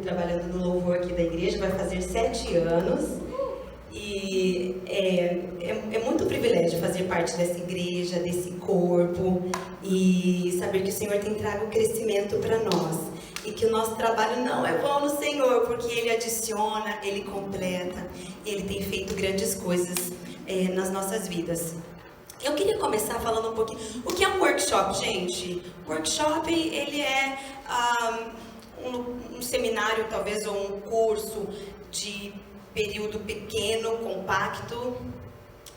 trabalhando no louvor aqui da igreja, vai fazer 7 anos. E é muito privilégio fazer parte dessa igreja, desse corpo, e saber que o Senhor tem trago crescimento para nós. E que o nosso trabalho não é vão no Senhor, porque Ele adiciona, Ele completa, Ele tem feito grandes coisas nas nossas vidas. Eu queria começar falando um pouquinho. O que é um workshop, gente? Workshop, ele é um seminário, talvez, ou um curso de período pequeno, compacto,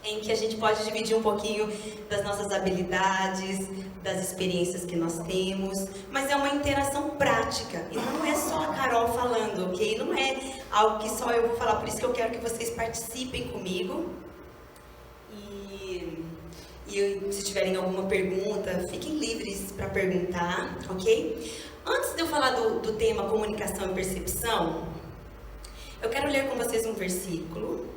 em que a gente pode dividir um pouquinho das nossas habilidades, das experiências que nós temos, mas é uma interação prática, e não é só a Carol falando, ok? Não é algo que só eu vou falar, por isso que eu quero que vocês participem comigo. E se tiverem alguma pergunta, fiquem livres para perguntar, ok? Antes de eu falar do tema comunicação e percepção, eu quero ler com vocês um versículo,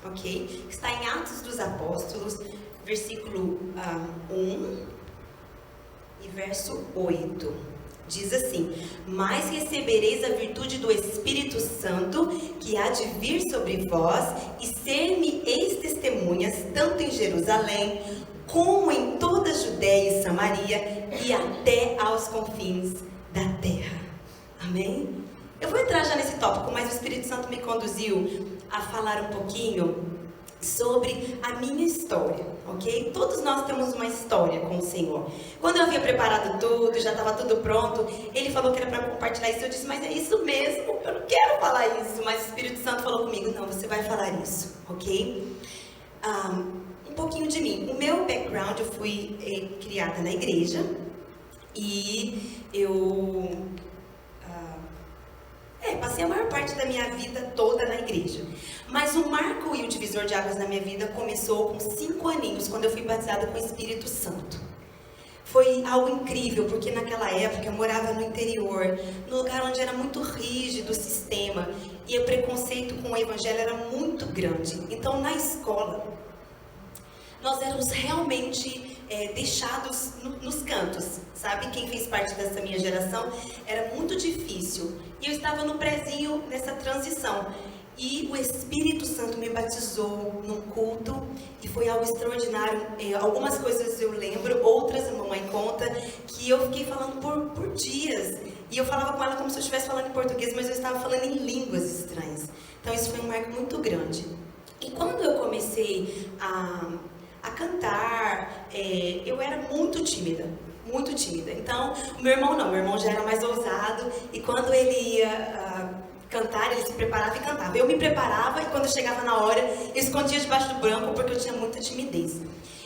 ok? Que está em Atos dos Apóstolos, versículo 1 e verso 8. Diz assim: mas recebereis a virtude do Espírito Santo, que há de vir sobre vós, e ser-me-eis testemunhas, tanto em Jerusalém, como em toda a Judéia e Samaria, e até aos confins da terra. Amém? Eu vou entrar já nesse tópico, mas o Espírito Santo me conduziu a falar um pouquinho sobre a minha história, ok? Todos nós temos uma história com o Senhor. Quando eu havia preparado tudo, já estava tudo pronto, Ele falou que era para compartilhar isso. Eu disse, mas é isso mesmo, eu não quero falar isso. Mas o Espírito Santo falou comigo, não, você vai falar isso, ok? Um pouquinho de mim. O meu background, eu fui criada na igreja e eu passei a maior parte da minha vida toda na igreja. Mas o marco e o divisor de águas na minha vida começou com 5 aninhos, quando eu fui batizada com o Espírito Santo. Foi algo incrível, porque naquela época eu morava no interior, num lugar onde era muito rígido o sistema, e o preconceito com o evangelho era muito grande. Então, na escola, nós éramos realmente deixados nos cantos, sabe? Quem fez parte dessa minha geração, era muito difícil. E eu estava no prézinho nessa transição. E o Espírito Santo me batizou num culto e foi algo extraordinário. Algumas coisas eu lembro, outras a mamãe conta, que eu fiquei falando por dias. E eu falava com ela como se eu estivesse falando em português, mas eu estava falando em línguas estranhas. Então isso foi um marco muito grande. E quando eu comecei a cantar, eu era muito tímida. Muito tímida. Então, o meu irmão já era mais ousado, e quando ele ia cantar, ele se preparava e cantava. Eu me preparava, e quando chegava na hora, eu escondia debaixo do banco, porque eu tinha muita timidez.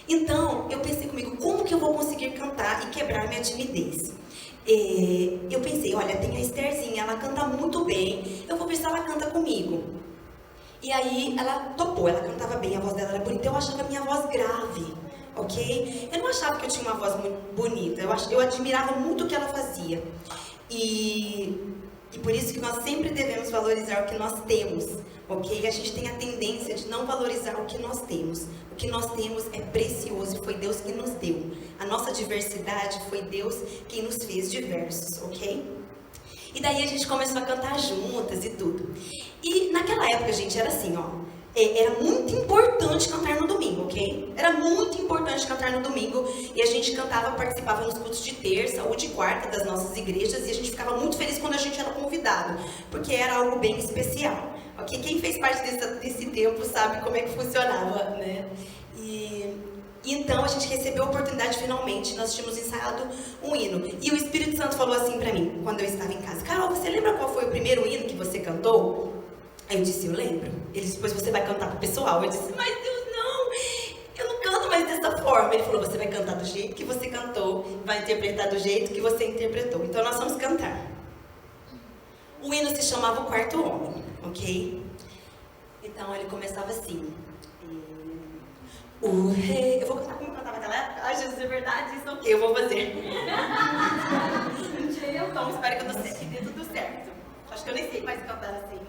Então, eu pensei comigo, como que eu vou conseguir cantar e quebrar minha timidez? Eu pensei, olha, tem a Estherzinha, ela canta muito bem, eu vou ver se ela canta comigo. E aí, ela topou, ela cantava bem, a voz dela era bonita, eu achava a minha voz grave. Ok? Eu não achava que eu tinha uma voz muito bonita, eu admirava muito o que ela fazia. E por isso que nós sempre devemos valorizar o que nós temos, ok? A gente tem a tendência de não valorizar o que nós temos. O que nós temos é precioso, foi Deus que nos deu. A nossa diversidade foi Deus quem nos fez diversos, ok? E daí a gente começou a cantar juntas e tudo. E naquela época, gente, era assim, ó. Era muito importante cantar no domingo, ok? Era muito importante cantar no domingo. E a gente cantava, participava nos cultos de terça ou de quarta das nossas igrejas. E a gente ficava muito feliz quando a gente era convidado, porque era algo bem especial, ok? Quem fez parte desse tempo sabe como é que funcionava, né? E então a gente recebeu a oportunidade finalmente. Nós tínhamos ensaiado um hino. E o Espírito Santo falou assim pra mim, quando eu estava em casa: Carol, você lembra qual foi o primeiro hino que você cantou? Aí eu disse, eu lembro. Ele disse, depois você vai cantar pro pessoal. Eu disse, mas Deus, não, eu não canto mais dessa forma. Ele falou, você vai cantar do jeito que você cantou, vai interpretar do jeito que você interpretou. Então nós vamos cantar. O hino se chamava O Quarto Homem, ok? Então ele começava assim. O rei... Eu vou cantar como eu cantava naquela época? Ai, Jesus, é verdade? Isso ok, eu vou fazer. Então, espero que eu dê tudo certo. Acho que eu nem sei mais cantar assim.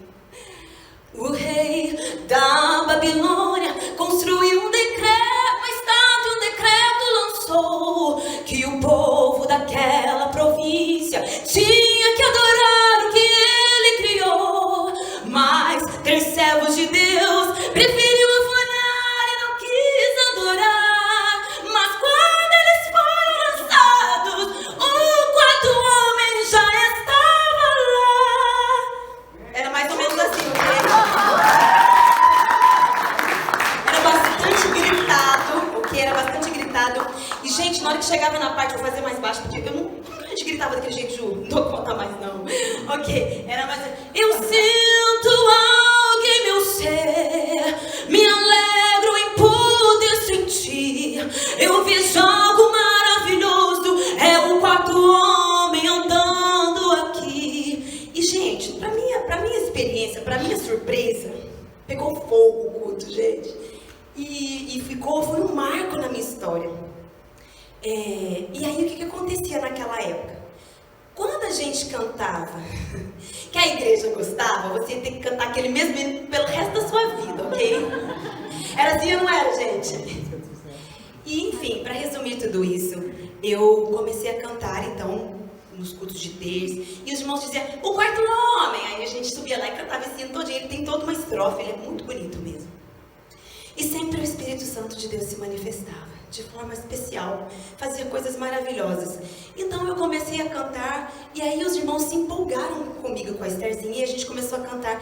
O rei da Babilônia construiu um decreto, uma estátua, um decreto lançou, que o povo daquela província tinha que adorar o que ele Ok, era mais... Eu sinto algo em meu ser, me alegro em poder sentir. Eu vejo algo maravilhoso, é o quarto homem andando aqui. E, gente, pra minha experiência, pra minha surpresa, pegou fogo o culto, gente. E foi um marco na minha história. E aí, o que acontecia naquela época? Quando a gente cantava, que a igreja gostava, você ia ter que cantar aquele mesmo hino pelo resto da sua vida, ok? Era assim ou não era, gente? E, enfim, para resumir tudo isso, eu comecei a cantar, então, nos cultos de terça, e os irmãos diziam, o quarto homem! Aí a gente subia lá e cantava esse hino todinho. Ele tem toda uma estrofe, ele é muito bonito mesmo. E sempre o Espírito Santo de Deus se manifestava, de forma especial, fazia coisas maravilhosas. Então eu comecei a cantar, e aí os irmãos se empolgaram comigo, com a Estherzinha, e a gente começou a cantar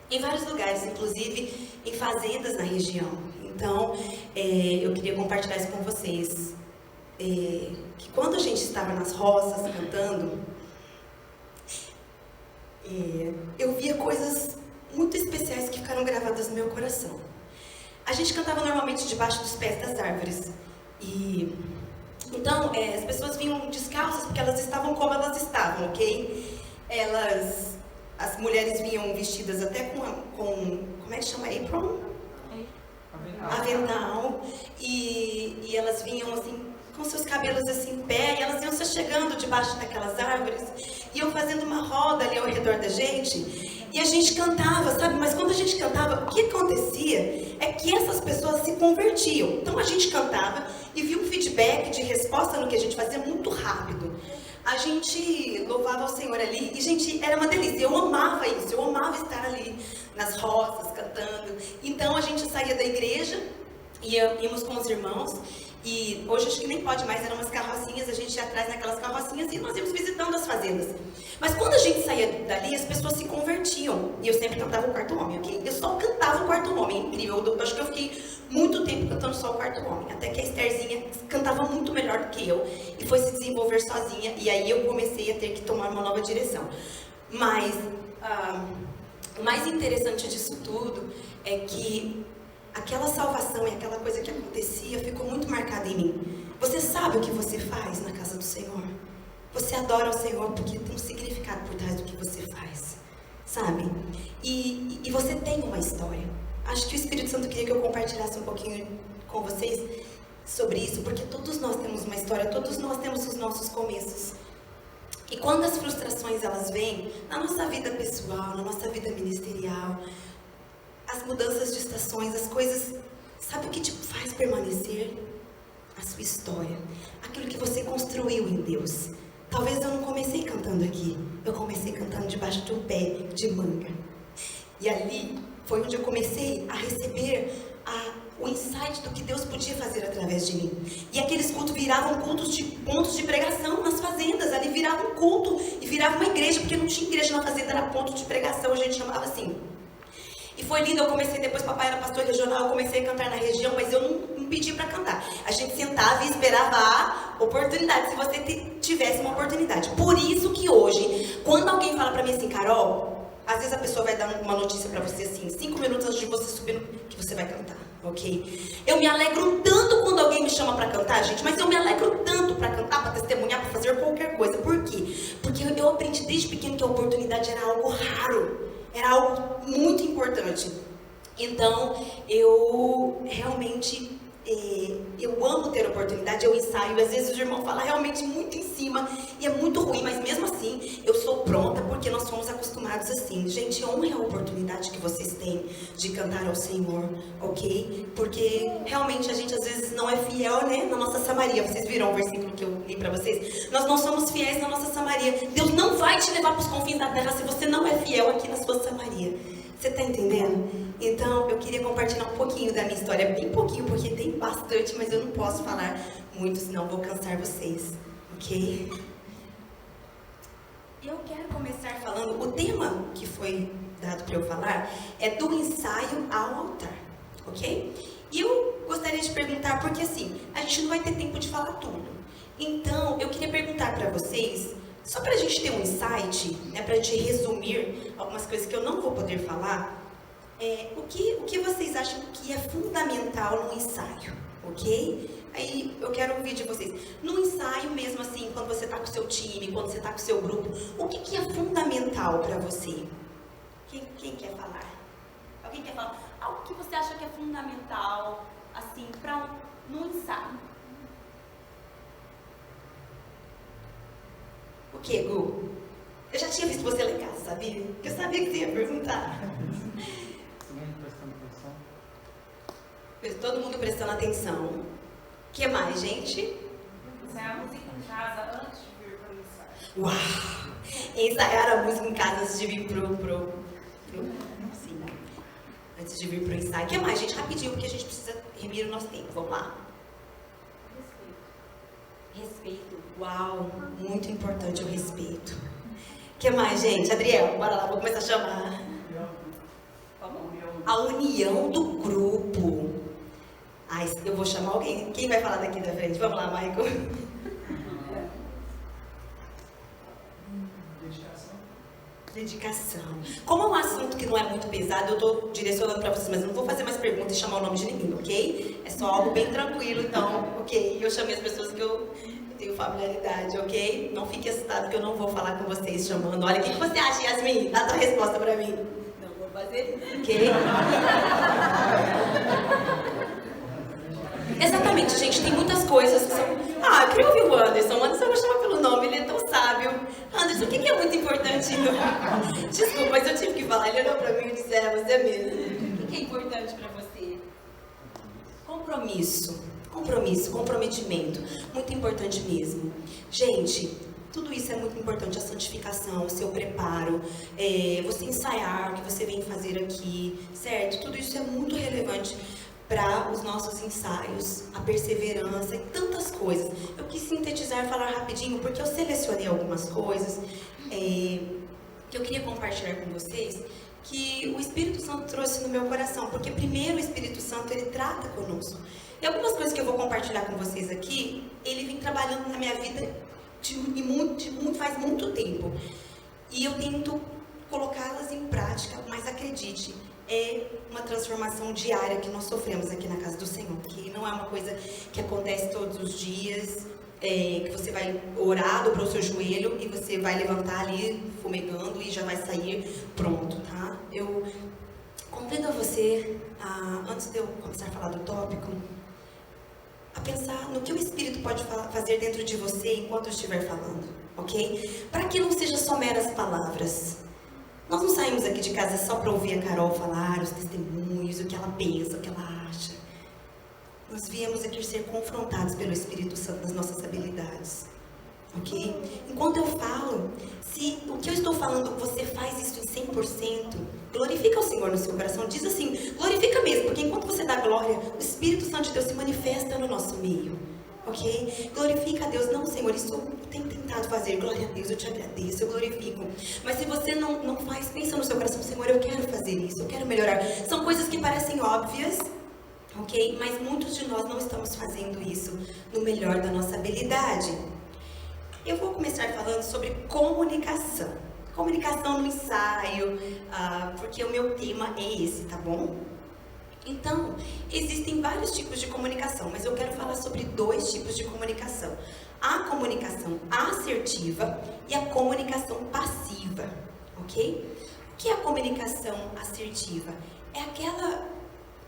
em vários lugares, inclusive em fazendas na região. Então, eu queria compartilhar isso com vocês, que quando a gente estava nas roças cantando, eu via coisas muito especiais que ficaram gravadas no meu coração. A gente cantava normalmente debaixo dos pés das árvores. Então, as pessoas vinham descalças porque elas estavam como elas estavam, ok? As mulheres vinham vestidas até com como é que chama? Apron? Avental. E elas vinham assim, com seus cabelos assim em pé, e elas iam se chegando debaixo daquelas árvores, iam fazendo uma roda ali ao redor da gente, e a gente cantava, sabe? Mas quando a gente cantava, o que acontecia é que essas pessoas se convertiam. Então a gente cantava e via um feedback de resposta no que a gente fazia muito rápido. A gente louvava ao Senhor ali, e gente, era uma delícia. Eu amava isso, eu amava estar ali nas roças, cantando. Então a gente saía da igreja, íamos com os irmãos, e hoje acho que nem pode mais, eram umas carrocinhas, a gente ia atrás naquelas carrocinhas e nós íamos visitando as fazendas. Mas quando a gente saía dali, as pessoas se convertiam. E eu sempre cantava o quarto homem, ok? Eu só cantava o quarto homem, incrível. Eu acho que eu fiquei muito tempo cantando só o quarto homem. Até que a Estherzinha cantava muito melhor do que eu e foi se desenvolver sozinha. E aí eu comecei a ter que tomar uma nova direção. Mas o mais interessante disso tudo é que aquela salvação e aquela coisa que acontecia ficou muito marcada em mim. Você sabe o que você faz na casa do Senhor? Você adora o Senhor porque tem um significado por trás do que você faz, sabe? E você tem uma história. Acho que o Espírito Santo queria que eu compartilhasse um pouquinho com vocês sobre isso, porque todos nós temos uma história, todos nós temos os nossos começos. E quando as frustrações elas vêm na nossa vida pessoal, na nossa vida ministerial, as mudanças de estações, as coisas, sabe o que te faz permanecer? A sua história, aquilo que você construiu em Deus. Talvez eu não comecei cantando aqui, eu comecei cantando debaixo de um pé de manga. E ali foi onde eu comecei a receber o insight do que Deus podia fazer através de mim. E aqueles cultos viravam pontos de pregação nas fazendas, ali virava um culto e virava uma igreja, porque não tinha igreja na fazenda, era ponto de pregação, a gente chamava assim. E foi lindo, eu comecei, depois papai era pastor regional, eu comecei a cantar na região, mas eu não pedi para cantar. A gente sentava e esperava a oportunidade, se você tivesse uma oportunidade. Por isso que hoje, quando alguém fala para mim assim, Carol, às vezes a pessoa vai dar uma notícia para você assim, 5 minutos antes de você subir, que você vai cantar, ok? Eu me alegro tanto quando alguém me chama para cantar, gente, mas eu me alegro tanto para cantar, para testemunhar, para fazer qualquer coisa. Por quê? Porque eu aprendi desde pequeno que a oportunidade era algo raro. Era algo muito importante. Então, eu realmente, eu amo ter oportunidade, eu ensaio. Às vezes o irmão fala realmente muito em cima e é muito ruim, mas mesmo assim, eu sou pronta porque nós somos acostumados assim. Gente, honre a oportunidade que vocês têm de cantar ao Senhor, ok? Porque realmente a gente às vezes não é fiel, né? Na nossa Samaria. Vocês viram o versículo que eu li para vocês? Nós não somos fiéis na nossa Samaria. Deus não vai te levar para os confins da terra se você não é fiel aqui na sua Samaria. Você está entendendo? Então, eu queria compartilhar um pouquinho da minha história, bem pouquinho, porque tem bastante, mas eu não posso falar muito, senão vou cansar vocês, ok? Eu quero começar falando, o tema que foi dado para eu falar é do ensaio ao altar, ok? E eu gostaria de perguntar, porque assim, a gente não vai ter tempo de falar tudo. Então, eu queria perguntar para vocês Só para a gente ter um insight, né, para a gente resumir algumas coisas que eu não vou poder falar, o que vocês acham que é fundamental no ensaio, ok? Aí eu quero ouvir de vocês. No ensaio mesmo assim, quando você está com o seu time, quando você está com o seu grupo, o que é fundamental para você? Quem quer falar? Alguém quer falar? Algo que você acha que é fundamental, assim, no ensaio? O que, Gu? Eu já tinha visto você lá em casa, sabia? Eu sabia que você ia perguntar. Todo mundo prestando atenção. O que mais, gente? Ensaiar a música em casa antes de vir para o ensaio. Uau! Ensaiar a música em casa antes de vir Sim, né? Antes de vir pro ensaio. O que mais, gente? Rapidinho, porque a gente precisa remir o nosso tempo. Vamos lá. Respeito. Uau! Muito importante o respeito. O que mais, gente? Adriel, bora lá, vou começar a chamar. A união do grupo. Eu vou chamar alguém. Quem vai falar daqui da frente? Vamos lá, Michael. Dedicação. Como é um assunto que não é muito pesado, eu estou direcionando para vocês, mas eu não vou fazer mais perguntas e chamar o nome de ninguém, ok? É só algo bem tranquilo, então, ok? Eu chamei as pessoas que eu tenho familiaridade, ok? Não fique assustado que eu não vou falar com vocês chamando. Olha, o que você acha, Yasmin? Dá a tua resposta para mim. Não vou fazer isso, ok? Exatamente, gente, tem muitas coisas que são... eu queria ouvir o Anderson. O Anderson eu vou chamar pelo nome, ele é tão sábio. Anderson, o que é muito importante? Desculpa, mas eu tive que falar. Ele olhou pra mim e disse, você mesmo. O que é importante pra você? Comprometimento. Muito importante mesmo. Gente, tudo isso é muito importante, a santificação, o seu preparo, você ensaiar o que você vem fazer aqui, certo? Tudo isso é muito relevante para os nossos ensaios, a perseverança e tantas coisas. Eu quis sintetizar e falar rapidinho, porque eu selecionei algumas coisas que eu queria compartilhar com vocês, que o Espírito Santo trouxe no meu coração, porque primeiro o Espírito Santo, ele trata conosco. E algumas coisas que eu vou compartilhar com vocês aqui, ele vem trabalhando na minha vida faz muito tempo. E eu tento colocá-las em prática, mas acredite, é uma transformação diária que nós sofremos aqui na casa do Senhor, que não é uma coisa que acontece todos os dias, que você vai orar, dobrou o seu joelho e você vai levantar ali fumegando e já vai sair pronto, tá? Eu convido a você, antes de eu começar a falar do tópico, a pensar no que o Espírito pode fazer dentro de você enquanto eu estiver falando, ok? Para que não seja só meras palavras. Nós não saímos aqui de casa só para ouvir a Carol falar os testemunhos, o que ela pensa, o que ela acha. Nós viemos aqui ser confrontados pelo Espírito Santo nas nossas habilidades, ok? Enquanto eu falo, se o que eu estou falando, você faz isso em 100%, glorifica o Senhor no seu coração. Diz assim, glorifica mesmo, porque enquanto você dá glória, o Espírito Santo de Deus se manifesta no nosso meio. Ok? Glorifica a Deus. Não, Senhor, isso eu tenho tentado fazer. Glória a Deus, eu te agradeço, eu glorifico. Mas se você não faz, pensa no seu coração, Senhor, eu quero fazer isso, eu quero melhorar. São coisas que parecem óbvias, ok? Mas muitos de nós não estamos fazendo isso no melhor da nossa habilidade. Eu vou começar falando sobre comunicação. Comunicação no ensaio, porque o meu tema é esse, tá bom? Então, existem vários tipos de comunicação, mas eu quero falar sobre 2 tipos de comunicação. A comunicação assertiva e a comunicação passiva, ok? O que é a comunicação assertiva? É aquela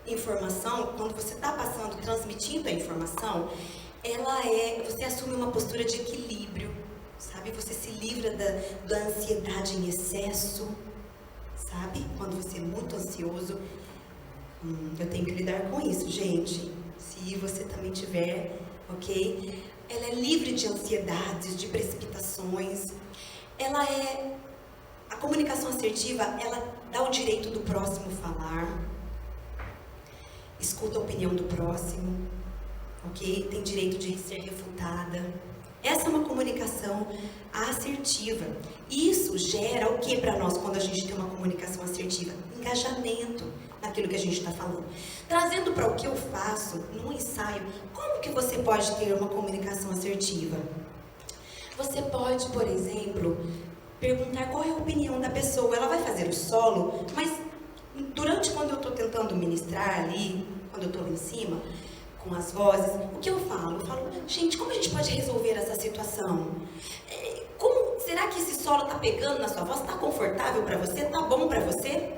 informação, quando você está passando, transmitindo a informação, você assume uma postura de equilíbrio, sabe? Você se livra da ansiedade em excesso, sabe? Quando você é muito ansioso. Eu tenho que lidar com isso, gente. Se você também tiver, ok? Ela é livre de ansiedades, de precipitações. A comunicação assertiva, ela dá o direito do próximo falar. Escuta a opinião do próximo, ok? Tem direito de ser refutada. Essa é uma comunicação assertiva. Isso gera o que para nós quando a gente tem uma comunicação assertiva? Engajamento naquilo que a gente está falando. Trazendo para o que eu faço no ensaio, como que você pode ter uma comunicação assertiva? Você pode, por exemplo, perguntar qual é a opinião da pessoa. Ela vai fazer o solo, mas durante quando eu estou tentando ministrar ali, quando eu estou lá em cima, com as vozes, o que eu falo? Eu falo, gente, como a gente pode resolver essa situação? Será que esse solo está pegando na sua voz? Está confortável para você? Está bom para você?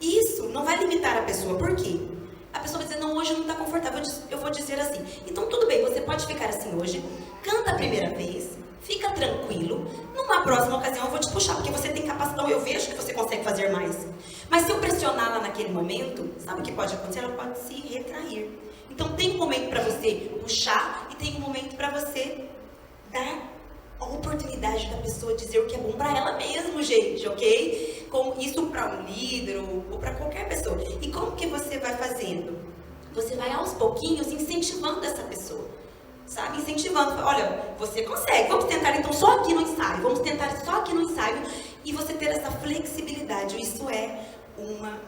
Isso não vai limitar a pessoa. Por quê? A pessoa vai dizer, não, hoje não está confortável. Eu vou dizer assim, então tudo bem, você pode ficar assim hoje, canta a primeira vez, fica tranquilo, numa próxima ocasião eu vou te puxar, porque você tem capacidade, eu vejo que você consegue fazer mais. Mas se eu pressioná-la naquele momento, sabe o que pode acontecer? Ela pode se retrair. Então tem um momento para você puxar e tem um momento para você dar a oportunidade da pessoa dizer o que é bom para ela mesma, gente, ok? Como isso para um líder ou para qualquer pessoa. E como que você vai fazendo? Você vai aos pouquinhos incentivando essa pessoa, sabe? Incentivando, olha, você consegue, vamos tentar então só aqui no ensaio, vamos tentar só aqui no ensaio, e você ter essa flexibilidade. Isso é uma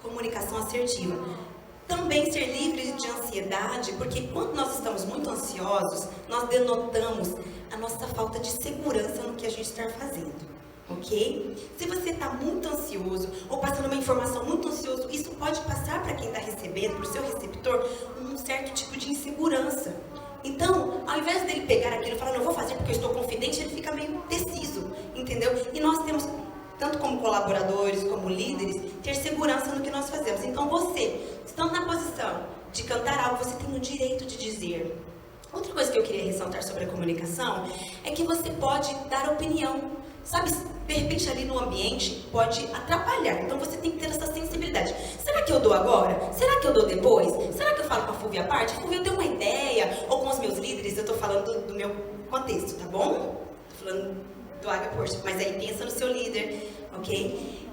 comunicação assertiva. Também ser livre de ansiedade, porque quando nós estamos muito ansiosos, nós denotamos a nossa falta de segurança no que a gente está fazendo, ok? Se você está muito ansioso, ou passando uma informação muito ansioso, isso pode passar para quem está recebendo, para o seu receptor, um certo tipo de insegurança. Então, ao invés dele pegar aquilo e falar, não, eu vou fazer porque eu estou confidente, ele fica meio indeciso, entendeu? E nós temos, tanto como colaboradores, como líderes, ter segurança no que nós fazemos. Então você, estando na posição de cantar algo, você tem o direito de dizer. Outra coisa que eu queria ressaltar sobre a comunicação é que você pode dar opinião. Sabe, de repente ali no ambiente pode atrapalhar. Então você tem que ter essa sensibilidade. Será que eu dou agora? Será que eu dou depois? Será que eu falo com a Fúvia à parte? Fúvia, eu tenho uma ideia. Ou com os meus líderes, eu estou falando do meu contexto, tá bom? Estou falando do Agaporte, mas aí pensa no seu líder, ok?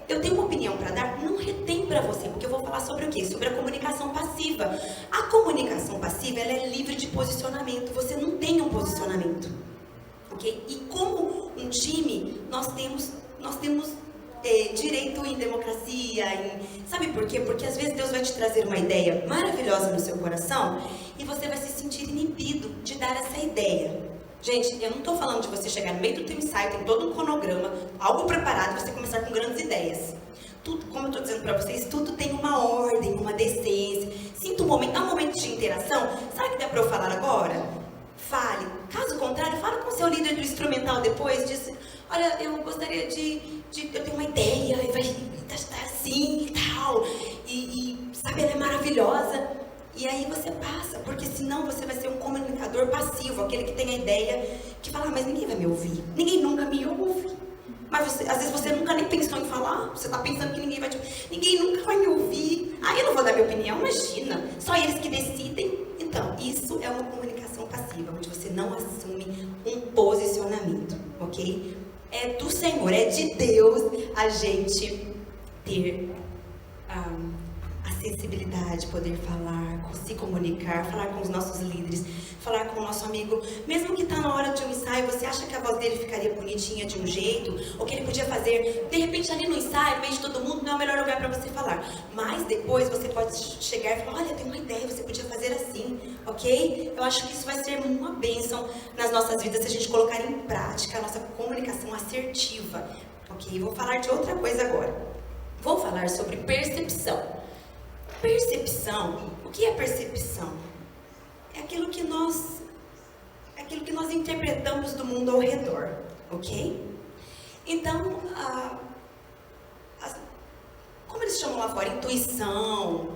Eu tenho uma opinião para dar, não retém para você, porque eu vou falar sobre o quê? Sobre a comunicação passiva. A comunicação passiva, ela é livre de posicionamento, você não tem um posicionamento, ok? E como um time, nós temos direito em democracia, sabe por quê? Porque às vezes Deus vai te trazer uma ideia maravilhosa no seu coração e você vai se sentir inibido de dar essa ideia. Gente, eu não estou falando de você chegar no meio do teu ensaio, tem todo um cronograma, algo preparado, e você começar com grandes ideias. Tudo, como eu estou dizendo para vocês, tudo tem uma ordem, uma decência. Sinta um momento, há um momento de interação. Sabe o que dá para eu falar agora? Fale. Caso contrário, fala com o seu líder do instrumental depois, diz, olha, eu gostaria eu tenho uma ideia, e vai estar assim e tal, sabe, ela é maravilhosa. E aí você passa, porque senão você vai ser um comunicador passivo, aquele que tem a ideia, que fala, mas ninguém vai me ouvir, ninguém nunca me ouve. Mas às vezes você nunca nem pensou em falar, você está pensando que ninguém nunca vai me ouvir. Eu não vou dar minha opinião, imagina, só eles que decidem. Então, isso é uma comunicação passiva, onde você não assume um posicionamento, ok? É do Senhor, é de Deus a gente ter a sensibilidade, poder falar, se comunicar, falar com os nossos líderes, falar com o nosso amigo, mesmo que está na hora de um ensaio, você acha que a voz dele ficaria bonitinha de um jeito, ou que ele podia fazer, de repente ali no ensaio, no meio de todo mundo, não é o melhor lugar para você falar, mas depois você pode chegar e falar, olha, tem uma ideia, você podia fazer assim, ok? Eu acho que isso vai ser uma bênção nas nossas vidas, se a gente colocar em prática a nossa comunicação assertiva, ok? Vou falar de outra coisa agora, vou falar sobre percepção. Percepção, o que é percepção? É aquilo que nós interpretamos do mundo ao redor, ok? Então, como eles chamam lá fora, intuição,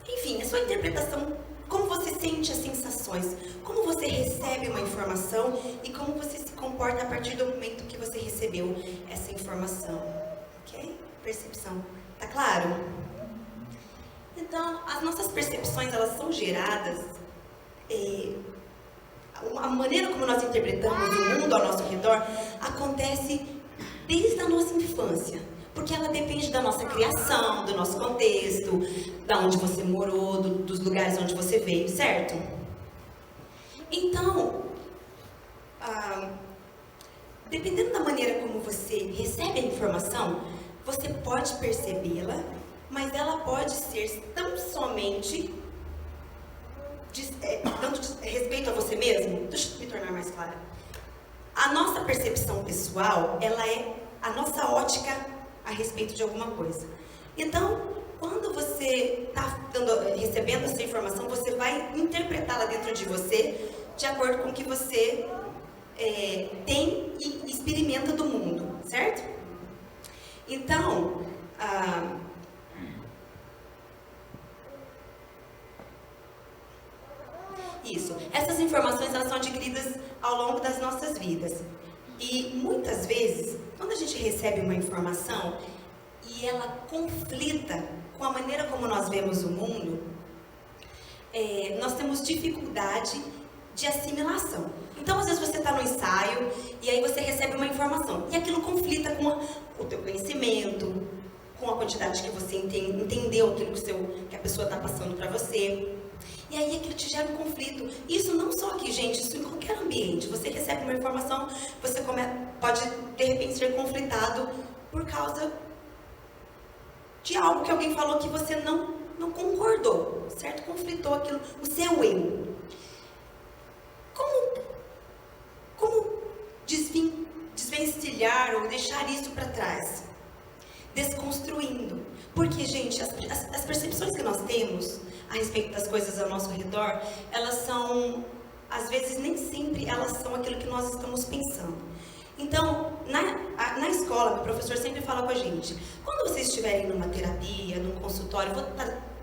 enfim, a sua interpretação, como você sente as sensações, como você recebe uma informação e como você se comporta a partir do momento que você recebeu essa informação, ok? Percepção, tá claro? Então, as nossas percepções, elas são geradas, a maneira como nós interpretamos o mundo ao nosso redor acontece desde a nossa infância, porque ela depende da nossa criação, do nosso contexto, da onde você morou, dos lugares onde você veio, certo? Então, dependendo da maneira como você recebe a informação, você pode percebê-la, mas ela pode ser tão somente dando respeito a você mesmo, deixa eu me tornar mais clara. A nossa percepção pessoal, ela é a nossa ótica a respeito de alguma coisa. Então, quando você está recebendo essa informação, você vai interpretá-la dentro de você de acordo com o que você tem e experimenta do mundo, certo? Então, essas informações elas são adquiridas ao longo das nossas vidas. E muitas vezes, quando a gente recebe uma informação e ela conflita com a maneira como nós vemos o mundo, nós temos dificuldade de assimilação. Então, às vezes você está no ensaio e aí você recebe uma informação e aquilo conflita com o teu conhecimento, com a quantidade que você entendeu aquilo que a pessoa está passando para você. E aí aquilo te gera um conflito. Isso não só aqui, gente, isso em qualquer ambiente. Você recebe uma informação, você pode de repente ser conflitado por causa de algo que alguém falou que você não concordou, certo? Conflitou aquilo, o seu eu. Como desvencilhar ou deixar isso para trás? Desconstruindo. Porque, gente, as percepções que nós temos a respeito das coisas ao nosso redor, elas são, às vezes, nem sempre elas são aquilo que nós estamos pensando. Então, na escola, o professor sempre fala com a gente, quando vocês estiverem numa terapia, num consultório, vou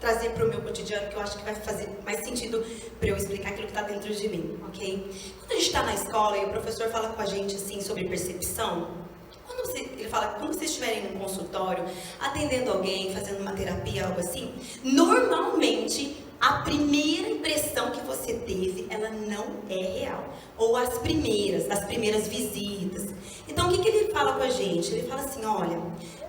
trazer para o meu cotidiano, que eu acho que vai fazer mais sentido para eu explicar aquilo que está dentro de mim, ok? Quando a gente está na escola e o professor fala com a gente, assim, sobre percepção, ele fala, quando vocês estiverem num consultório, atendendo alguém, fazendo uma terapia, algo assim, normalmente, a primeira impressão que você teve, ela não é real. Ou as primeiras visitas. Então, o que ele fala com a gente? Ele fala assim, olha,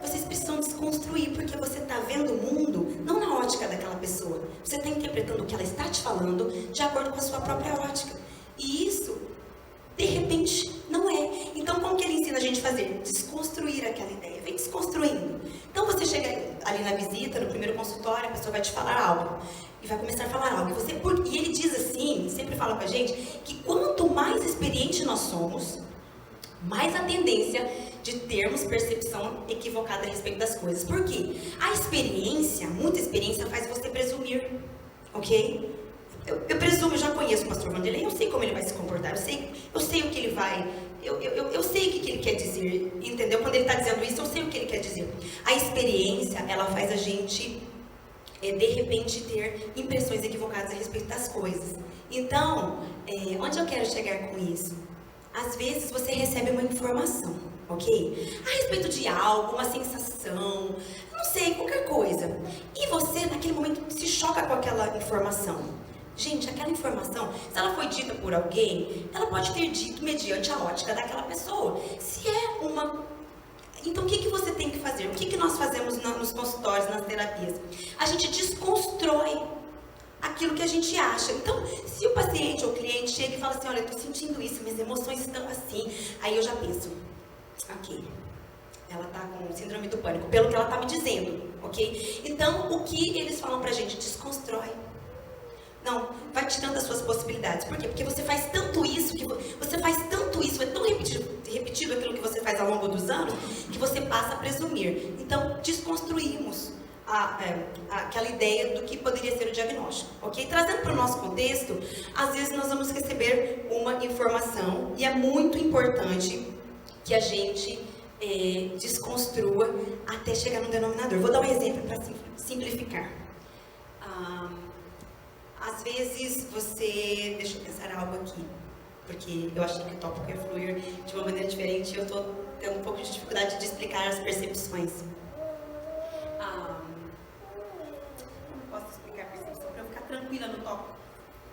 vocês precisam desconstruir, porque você está vendo o mundo não na ótica daquela pessoa. Você está interpretando o que ela está te falando de acordo com a sua própria ótica. E isso, de repente, não é. Então, como que ele ensina a gente a fazer? Desconstruir aquela ideia. Vem desconstruindo. Então, você chega ali na visita, no primeiro consultório, a pessoa vai te falar algo. E vai começar a falar algo. E ele diz assim, sempre fala com a gente, que quanto mais experiente nós somos, mais a tendência de termos percepção equivocada a respeito das coisas. Por quê? A experiência, muita experiência, faz você presumir. Ok? Eu presumo, eu já conheço o pastor Vanderlei, eu sei como ele vai se comportar, eu sei o que ele vai, eu sei o que ele quer dizer, entendeu? Quando ele está dizendo isso, eu sei o que ele quer dizer. A experiência, ela faz a gente, de repente, ter impressões equivocadas a respeito das coisas. Então, onde eu quero chegar com isso? Às vezes você recebe uma informação, ok? A respeito de algo, uma sensação, não sei, qualquer coisa. E você, naquele momento, se choca com aquela informação. Gente, aquela informação, se ela foi dita por alguém, ela pode ter dito mediante a ótica daquela pessoa. Se é uma... Então, o que você tem que fazer? O que nós fazemos nos consultórios, nas terapias? A gente desconstrói aquilo que a gente acha. Então, se o paciente ou o cliente chega e fala assim, olha, eu estou sentindo isso, minhas emoções estão assim, aí eu já penso, ok, ela está com síndrome do pânico, pelo que ela está me dizendo, ok? Então, o que eles falam pra gente? Desconstrói. Não, vai tirando as suas possibilidades. Por quê? Porque você faz tanto isso, é tão repetido aquilo que você faz ao longo dos anos, que você passa a presumir. Então, desconstruímos aquela ideia do que poderia ser o diagnóstico, ok? Trazendo para o nosso contexto, às vezes nós vamos receber uma informação e é muito importante que a gente desconstrua até chegar no denominador. Vou dar um exemplo para simplificar. Às vezes você... Deixa eu pensar algo aqui, porque eu achei que o tópico ia fluir de uma maneira diferente e eu estou tendo um pouco de dificuldade de explicar as percepções. Como posso explicar a percepção para eu ficar tranquila no tópico?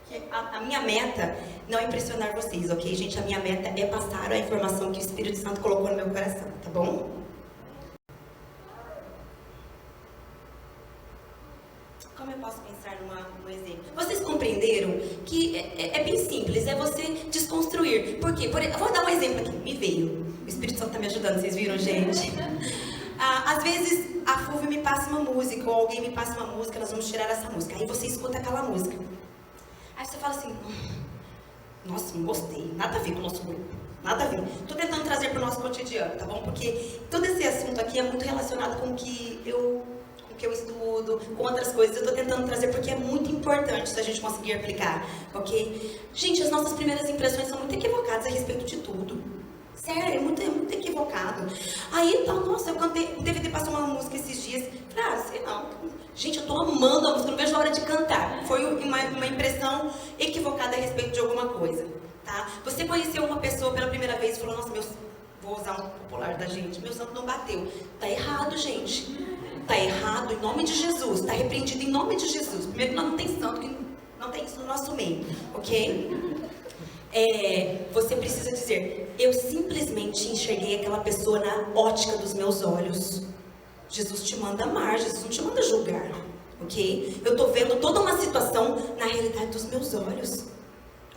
Porque a minha meta não é impressionar vocês, ok, gente? A minha meta é passar a informação que o Espírito Santo colocou no meu coração, tá bom? Como eu posso pensar num exemplo? Vocês compreenderam que é bem simples, é você desconstruir. Por quê? Eu vou dar um exemplo aqui, me veio. O Espírito Santo está me ajudando, vocês viram, gente? Às vezes a Fulvia me passa uma música, ou alguém me passa uma música, nós vamos tirar essa música. Aí você escuta aquela música. Aí você fala assim, nossa, não gostei, nada a ver com o nosso grupo, nada a ver. Estou tentando trazer para o nosso cotidiano, tá bom? Porque todo esse assunto aqui é muito relacionado com o que eu estudo, com outras coisas. Eu estou tentando trazer porque é muito importante se a gente conseguir aplicar, ok? Gente, as nossas primeiras impressões são muito equivocadas a respeito de tudo. Sério, é muito equivocado. Aí, então, nossa, eu cantei, o DVD passou uma música esses dias. Falei, sei não. Gente, eu tô amando a música, não vejo a hora de cantar. Foi uma impressão equivocada a respeito de alguma coisa, tá? Você conheceu uma pessoa pela primeira vez e falou, nossa, vou usar um popular da gente, meu santo não bateu. Tá errado, gente. Tá errado em nome de Jesus. Tá repreendido em nome de Jesus. Primeiro, nós não tem santo, que não tem isso no nosso meio, ok? Você precisa dizer, eu simplesmente enxerguei aquela pessoa na ótica dos meus olhos. Jesus te manda amar, Jesus não te manda julgar, ok? Eu estou vendo toda uma situação na realidade dos meus olhos.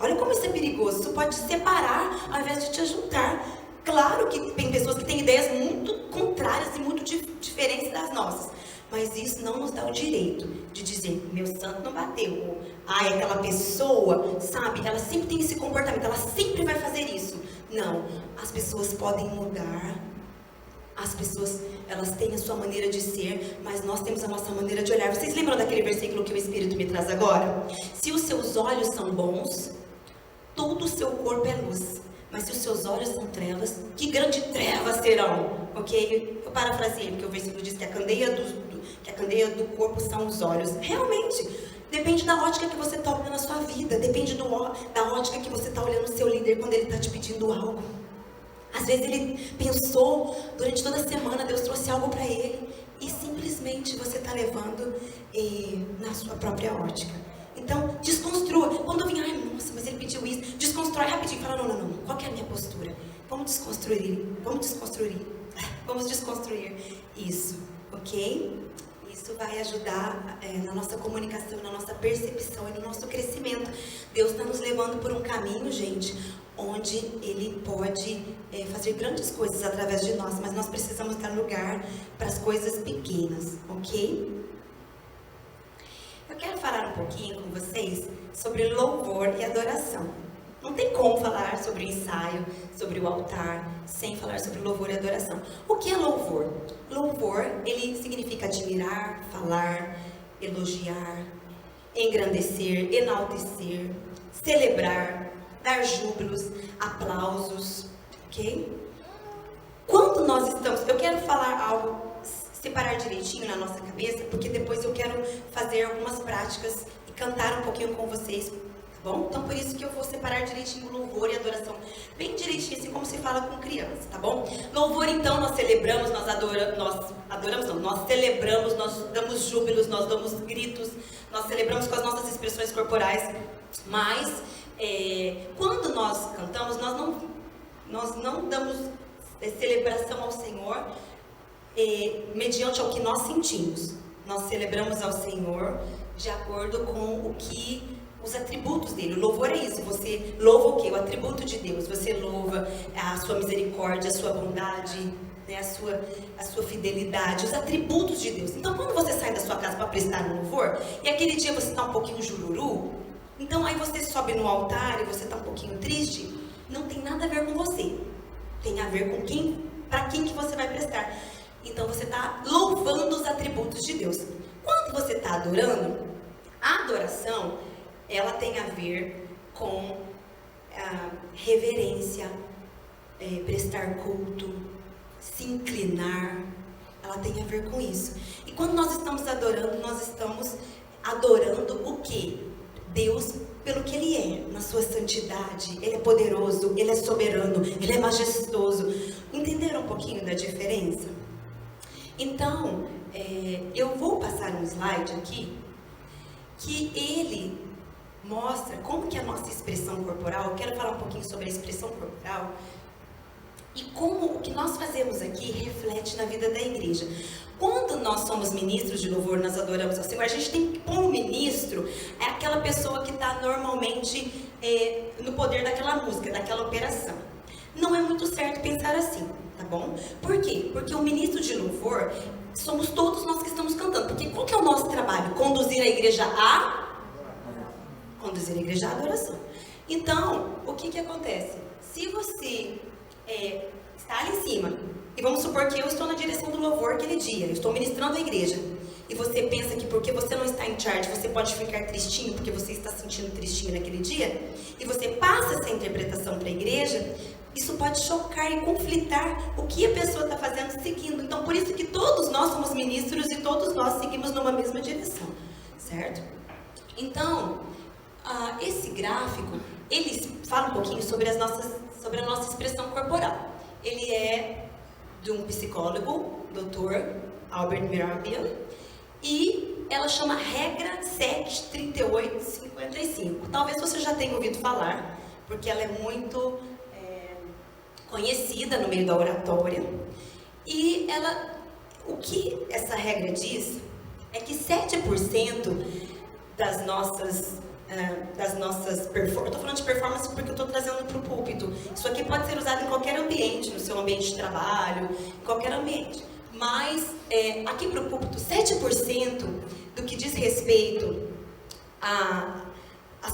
Olha como isso é perigoso, isso pode te separar ao invés de te juntar. Claro que tem pessoas que têm ideias muito contrárias e muito diferentes das nossas. Mas isso não nos dá o direito de dizer, meu santo não bateu. Ou, aquela pessoa, sabe, ela sempre tem esse comportamento, ela sempre vai fazer isso. Não, as pessoas podem mudar. As pessoas, elas têm a sua maneira de ser, mas nós temos a nossa maneira de olhar. Vocês lembram daquele versículo que o Espírito me traz agora? Se os seus olhos são bons, todo o seu corpo é luz. Mas se os seus olhos são trevas, que grande trevas serão? Ok? Eu parafraseei, porque o versículo diz que a candeia do corpo são os olhos. Realmente, depende da ótica que você está olhando a sua vida. Depende da ótica que você está olhando o seu líder quando ele está te pedindo algo. Às vezes ele pensou, durante toda a semana, Deus trouxe algo para ele. E simplesmente você está levando na sua própria ótica. Então, desconstrua. Quando eu vim, nossa, mas ele pediu isso. Desconstrói rapidinho. Fala, não. Qual que é a minha postura? Vamos desconstruir isso, ok? Isso vai ajudar na nossa comunicação, na nossa percepção e no nosso crescimento. Deus está nos levando por um caminho, gente, onde Ele pode fazer grandes coisas através de nós, mas nós precisamos dar lugar para as coisas pequenas, ok? Eu quero falar um pouquinho com vocês sobre louvor e adoração. Não tem como falar sobre o ensaio, sobre o altar, sem falar sobre louvor e adoração. O que é louvor? Louvor, ele significa admirar, falar, elogiar, engrandecer, enaltecer, celebrar, dar júbilos, aplausos, ok? Quando nós estamos... Eu quero falar algo, separar direitinho na nossa cabeça, porque depois eu quero fazer algumas práticas e cantar um pouquinho com vocês. Bom, então por isso que eu vou separar direitinho o louvor e a adoração, bem direitinho, assim como se fala com criança, tá bom? Louvor, então, nós celebramos, nós celebramos, nós damos júbilos, nós damos gritos, nós celebramos com as nossas expressões corporais, mas quando nós cantamos, nós não damos celebração ao Senhor mediante ao que nós sentimos. Nós celebramos ao Senhor de acordo com o que... os atributos dele. O louvor é isso. Você louva o quê? O atributo de Deus. Você louva a sua misericórdia, a sua bondade, né? a sua fidelidade, os atributos de Deus. Então, quando você sai da sua casa para prestar um louvor, e aquele dia você está um pouquinho jururu, então aí você sobe no altar e você está um pouquinho triste, não tem nada a ver com você. Tem a ver com para quem que você vai prestar. Então, você está louvando os atributos de Deus. Quando você está adorando, a adoração... ela tem a ver com a reverência, prestar culto, se inclinar. Ela tem a ver com isso. E quando nós estamos adorando o quê? Deus pelo que Ele é, na sua santidade. Ele é poderoso, Ele é soberano, Ele é majestoso. Entenderam um pouquinho da diferença? Então, eu vou passar um slide aqui, que ele... mostra como que a nossa expressão corporal, eu quero falar um pouquinho sobre a expressão corporal e como o que nós fazemos aqui reflete na vida da igreja. Quando nós somos ministros de louvor, nós adoramos ao Senhor, a gente tem que pôr um ministro, é aquela pessoa que está normalmente no poder daquela música, daquela operação. Não é muito certo pensar assim, tá bom? Por quê? Porque o ministro de louvor somos todos nós que estamos cantando. Porque qual que é o nosso trabalho? Conduzir a igreja a Conduzir a igreja à adoração. Então, o que acontece? Se você está ali em cima, e vamos supor que eu estou na direção do louvor aquele dia, eu estou ministrando a igreja, e você pensa que porque você não está em charge, você pode ficar tristinho, porque você está sentindo tristinho naquele dia, e você passa essa interpretação para a igreja, isso pode chocar e conflitar o que a pessoa está fazendo seguindo. Então, por isso que todos nós somos ministros e todos nós seguimos numa mesma direção, certo? Então, esse gráfico, ele fala um pouquinho sobre a nossa expressão corporal. Ele é de um psicólogo, Dr. Albert Mehrabian, e ela chama regra 73855. Talvez você já tenha ouvido falar, porque ela é muito conhecida no meio da oratória. E o que essa regra diz é que 7% das nossas performances, eu estou falando de performance porque eu estou trazendo para o púlpito. Isso aqui pode ser usado em qualquer ambiente, no seu ambiente de trabalho, em qualquer ambiente. Mas, aqui para o púlpito, 7% do que diz respeito à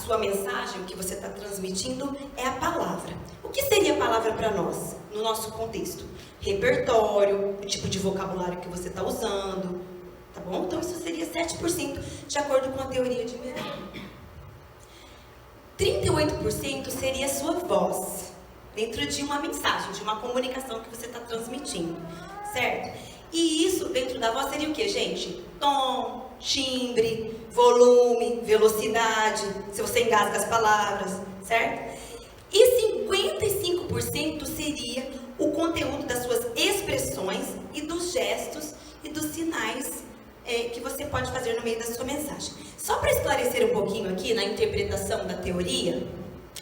sua mensagem, o que você está transmitindo, é a palavra. O que seria a palavra para nós, no nosso contexto? Repertório, o tipo de vocabulário que você está usando, tá bom? Então, isso seria 7%, de acordo com a teoria de Mehrabian. 38% seria a sua voz, dentro de uma mensagem, de uma comunicação que você está transmitindo, certo? E isso, dentro da voz, seria o que, gente? Tom, timbre, volume, velocidade, se você engasga as palavras, certo? E 55% seria o conteúdo das suas expressões e dos gestos e dos sinais que você pode fazer no meio da sua mensagem. Só para esclarecer um pouquinho aqui na interpretação da teoria,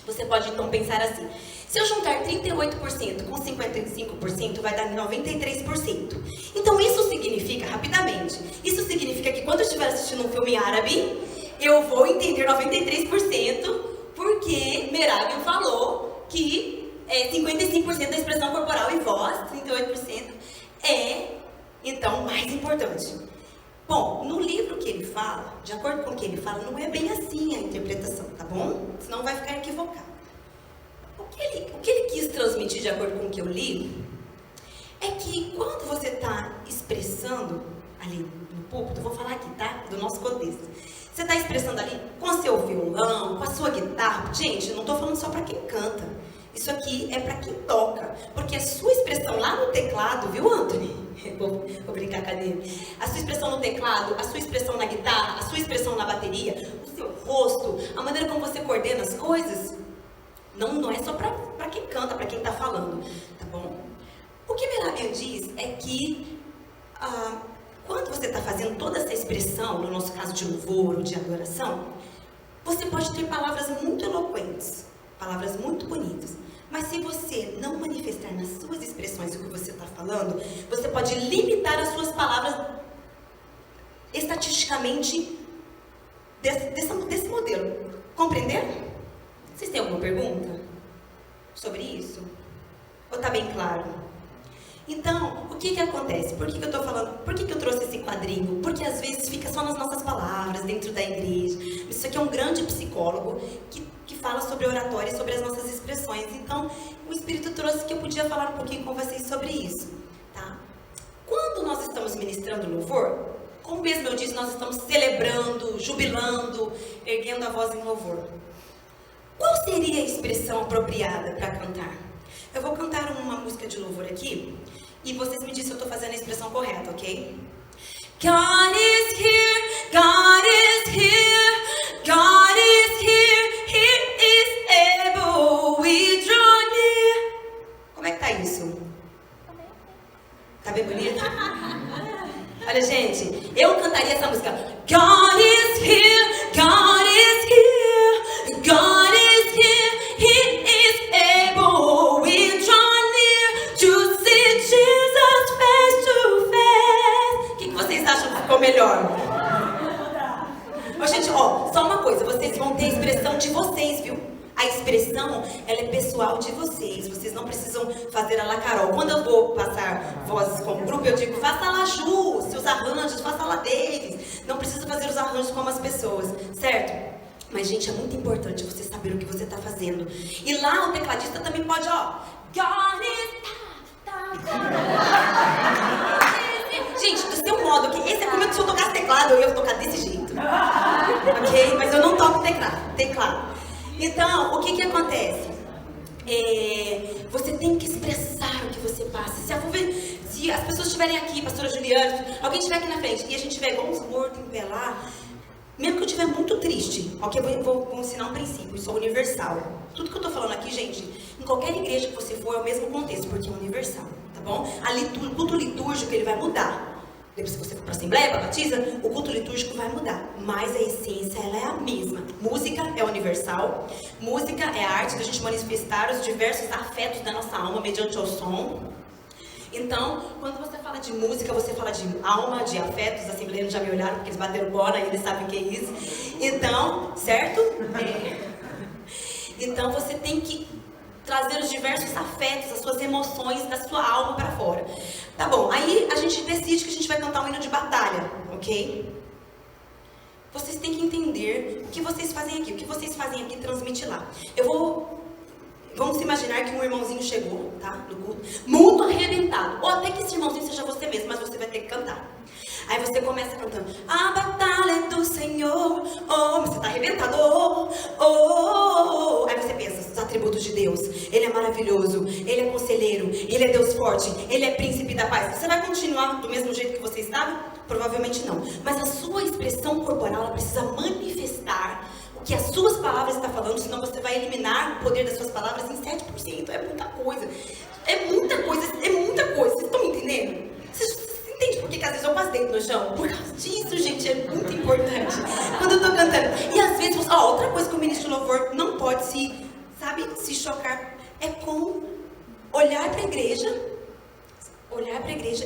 você pode então pensar assim: se eu juntar 38% com 55%, vai dar 93%. Então isso significa, rapidamente, isso significa que quando eu estiver assistindo um filme árabe, eu vou entender 93%, porque Mehrabian falou que 55% da expressão corporal e voz, 38% então, mais importante. Bom, no livro que ele fala, de acordo com o que ele fala, não é bem assim a interpretação, tá bom? Senão vai ficar equivocado. O que ele quis transmitir, de acordo com o que eu li, é que quando você está expressando ali no púlpito, vou falar aqui, tá? Do nosso contexto. Você está expressando ali com seu violão, com a sua guitarra. Gente, eu não estou falando só para quem canta. Isso aqui é para quem toca. Porque a sua expressão lá no teclado, viu, Anthony? Vou brincar com ele. A sua expressão no teclado, a sua expressão na guitarra, a sua expressão na bateria, o seu rosto, a maneira como você coordena as coisas, não é só para quem canta, para quem está falando, tá bom? O que Mehrabian diz é que quando você está fazendo toda essa expressão, no nosso caso de louvor ou de adoração, você pode ter palavras muito eloquentes, palavras muito bonitas. Mas se você não manifestar nas suas expressões o que você está falando, você pode limitar as suas palavras estatisticamente desse modelo. Compreenderam? Vocês têm alguma pergunta sobre isso? Ou está bem claro? Então, o que acontece? Por que eu estou falando? Por que eu trouxe esse quadrinho? Porque às vezes fica só nas nossas palavras, dentro da igreja. Isso aqui é um grande psicólogo que fala sobre oratória e sobre as nossas expressões. Então, o Espírito trouxe que eu podia falar um pouquinho com vocês sobre isso, tá? Quando nós estamos ministrando louvor, como mesmo eu disse, nós estamos celebrando, jubilando, erguendo a voz em louvor. Qual seria a expressão apropriada para cantar? Eu vou cantar uma música de louvor aqui e vocês me dizem se eu estou fazendo a expressão correta, ok? God is here, God is here, God is here, He is able, we draw near. Como é que tá isso? Tá bem bonito? Olha, gente, eu cantaria essa música. God is here, God is here, God is here, He is able, we draw near to see Jesus face to face. O que vocês acham que ficou melhor? Ó, gente, ó, só uma coisa, vocês vão ter a expressão de vocês, viu? A expressão, ela é pessoal de vocês. Vocês não precisam fazer a la Carol. Quando eu vou passar vozes como grupo, eu digo, faça lá Ju, seus arranjos, faça lá Davis. Não precisa fazer os arranjos como as pessoas, certo? Mas, gente, é muito importante você saber o que você está fazendo. E lá o tecladista também pode, ó. God is... Gente, do seu modo, que esse é como se eu tocasse teclado, eu ia tocar desse jeito. Ok? Mas eu não toco teclado. Então, o que acontece? Você tem que expressar o que você passa. Se as pessoas estiverem aqui, pastora Juliana, alguém estiver aqui na frente e a gente tiver igual uns mortos em pé lá, mesmo que eu estiver muito triste, ok, vou ensinar um princípio, isso é universal. Tudo que eu tô falando aqui, gente, em qualquer igreja que você for, é o mesmo contexto, porque é universal, tá bom? O culto litúrgico, ele vai mudar. Depois, se você for para a Assembleia, para a Batisa, o culto litúrgico vai mudar. Mas a essência, ela é a mesma. Música é universal. Música é a arte da gente manifestar os diversos afetos da nossa alma mediante o som. Então, quando você fala de música, você fala de alma, de afetos. Os assembleianos já me olharam porque eles bateram bola e eles sabem o que é isso. Então, certo? Então, você tem que trazer os diversos afetos, as suas emoções da sua alma para fora. Tá bom, aí a gente decide que a gente vai cantar um hino de batalha, ok? Vocês têm que entender o que vocês fazem aqui. O que vocês fazem aqui transmite lá. Vamos imaginar que um irmãozinho chegou, tá? No culto, muito arrebentado. Ou até que esse irmãozinho seja você mesmo, mas você vai ter que cantar. Aí você começa cantando: a batalha é do Senhor. Oh, você tá arrebentado. Oh, oh, oh, oh. Aí você pensa, os atributos de Deus. Ele é maravilhoso, Ele é conselheiro, Ele é Deus forte, Ele é príncipe da paz. Você vai continuar do mesmo jeito que você estava? Provavelmente não. Mas a sua expressão corporal, ela precisa manifestar o que as suas palavras estão falando, senão você vai eliminar o poder das suas palavras em 7%. É muita coisa. É muita coisa. É muita coisa. Vocês estão me entendendo? Vocês entendem por que às vezes eu passo dentro no chão? Por causa disso, gente, é muito importante. Quando eu tô cantando. E às vezes, outra coisa que o ministro de louvor não pode se chocar é com olhar para a igreja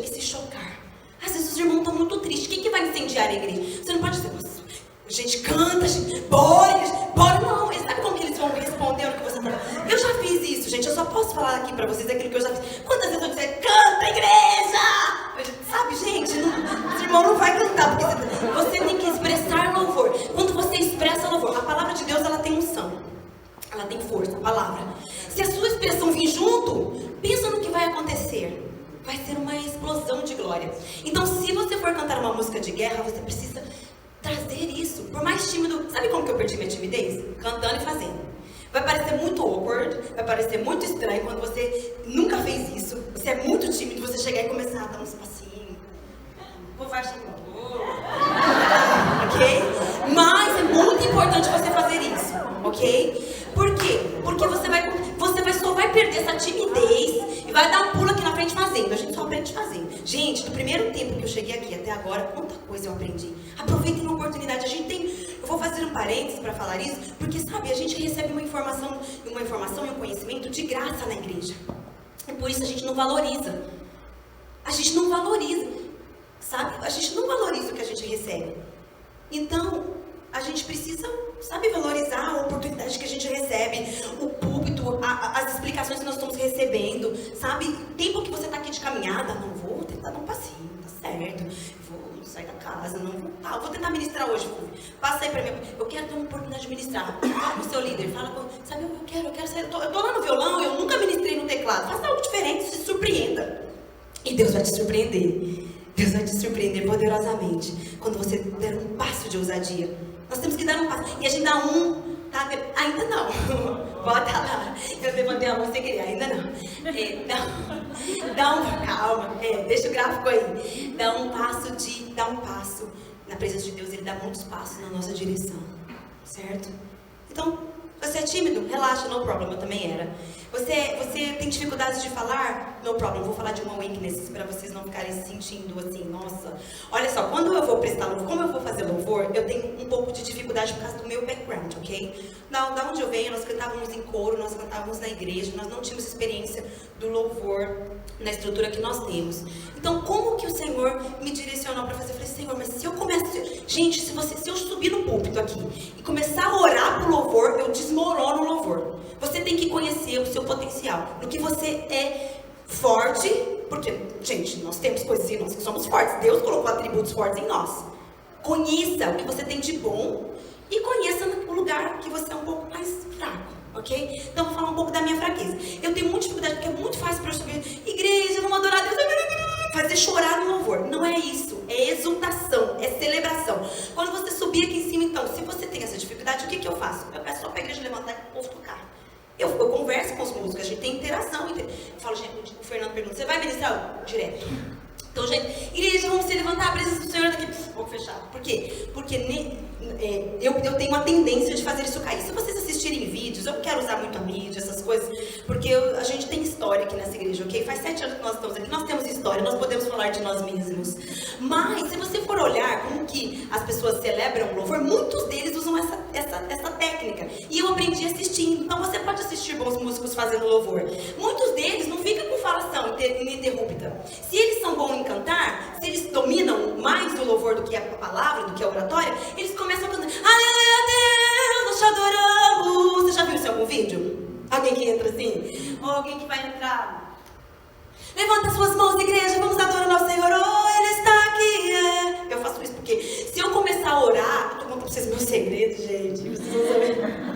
e se chocar. Às vezes os irmãos estão muito tristes. Quem que vai incendiar a igreja? Você não pode dizer, gente, canta, gente, bora, não. Eles sabem como que eles vão responder o que você fala. Eu já fiz isso, gente, eu só posso falar aqui pra vocês aquilo que eu já fiz. Quantas vezes eu disser, canta, igreja! Sabe, gente, o irmão não vai cantar, porque você tem que expressar louvor. Quando você expressa louvor, a palavra de Deus, ela tem unção. Ela tem força, a palavra. Se a sua expressão vir junto, pensa no que vai acontecer. Vai ser uma explosão de glória. Então, se você for cantar uma música de guerra, você precisa trazer isso. Por mais tímido, sabe como que eu perdi minha timidez? Cantando e fazendo. Vai parecer muito awkward, vai parecer muito estranho quando você nunca fez isso. Você é muito tímido, você chegar e começar a dar uns passinhos. O povo vai achar que ok? Mas é muito importante você fazer isso, ok? Por quê? Porque você só vai perder essa timidez e vai dar um pulo aqui na frente fazendo. A gente só aprende fazendo. Gente, do primeiro tempo que eu cheguei aqui até agora, quanta coisa eu aprendi. Aproveitem a oportunidade. Eu vou fazer um parênteses para falar isso, porque sabe, a gente recebe uma informação e um conhecimento de graça na igreja. E por isso a gente não valoriza. Sabe? A gente não valoriza o que a gente recebe. Então, a gente precisa, sabe, valorizar a oportunidade que a gente recebe, o púlpito, as explicações que nós estamos recebendo, sabe? O tempo que você está aqui de caminhada, não vou tentar dar um passinho, tá certo? Vou sair da casa, não vou. Tá, vou tentar ministrar hoje, passa aí pra mim. Eu quero ter uma oportunidade de ministrar. Fala com o seu líder, sabe, eu quero sair. Eu tô lá no violão, eu nunca ministrei no teclado. Faça algo diferente, se surpreenda. E Deus vai te surpreender. Deus vai te surpreender poderosamente quando você der um passo de ousadia. Nós temos que dar um passo. E a gente dá um, tá? Ainda não. Bota lá. Eu levantei a mão sem querer. Ainda não. Calma. Deixa o gráfico aí. Dá um passo. Na presença de Deus, Ele dá muitos passos na nossa direção. Certo? Então, você é tímido? Relaxa, no problem. Eu também era. Você tem dificuldades de falar? No problem. Vou falar de uma weakness para vocês não ficarem se sentindo assim, nossa. Olha só, quando eu vou prestar louvor, como eu vou fazer louvor, eu tenho um pouco de dificuldade por causa do meu background, ok? Da onde eu venho, nós cantávamos em coro, nós cantávamos na igreja, nós não tínhamos experiência do louvor na estrutura que nós temos. Então, como que o Senhor me direcionou para fazer? Eu falei, Senhor, mas se eu começar... Gente, se eu subir no púlpito aqui e começar a orar pro louvor, eu desmorono o louvor. Você tem que conhecer o seu potencial, no que você é forte, porque, gente, nós temos coisas em nós que somos fortes. Deus colocou atributos fortes em nós. Conheça o que você tem de bom e conheça o lugar que você é um pouco mais fraco, ok? Então, vou falar um pouco da minha fraqueza. Eu tenho muita dificuldade, porque é muito fácil para eu subir, igreja, vamos adorar a Deus, fazer chorar no louvor. Não é isso, é exultação, é celebração. Quando você subir aqui em cima, então, se você tem essa dificuldade, o que eu faço? Eu peço só para a igreja levantar e o povo tocar. Eu converso com os músicos, a gente tem interação. Eu falo, gente, o Fernando pergunta, você vai ministrar? Direto. Então, gente, igreja, vamos se levantar, a presença do Senhor daqui, pouco fechado. Por quê? Porque eu tenho uma tendência de fazer isso cair. Se vocês assistirem vídeos, eu quero usar muito a mídia, essas coisas, porque a gente tem história aqui nessa igreja, ok? Faz 7 anos que nós estamos aqui, nós temos história, nós podemos falar de nós mesmos. Mas, se você for olhar como que as pessoas celebram o louvor, muitos deles usam essa técnica. E eu aprendi assistindo. Então, você pode assistir bons músicos fazendo louvor. Muitos deles não ficam com falação ininterrupta. Se eles são bons em cantar, se eles dominam mais o louvor do que a palavra, do que a oratória, eles começam a cantar, aleluia Deus, nós te adoramos. Você já viu isso em algum vídeo? Alguém que entra assim? Ou alguém que vai entrar? Levanta suas mãos, igreja, vamos adorar ao Senhor, oh, Ele está aqui. Eu faço isso porque se eu começar a orar, eu tô contando pra vocês meus segredos, gente, vocês vão saber.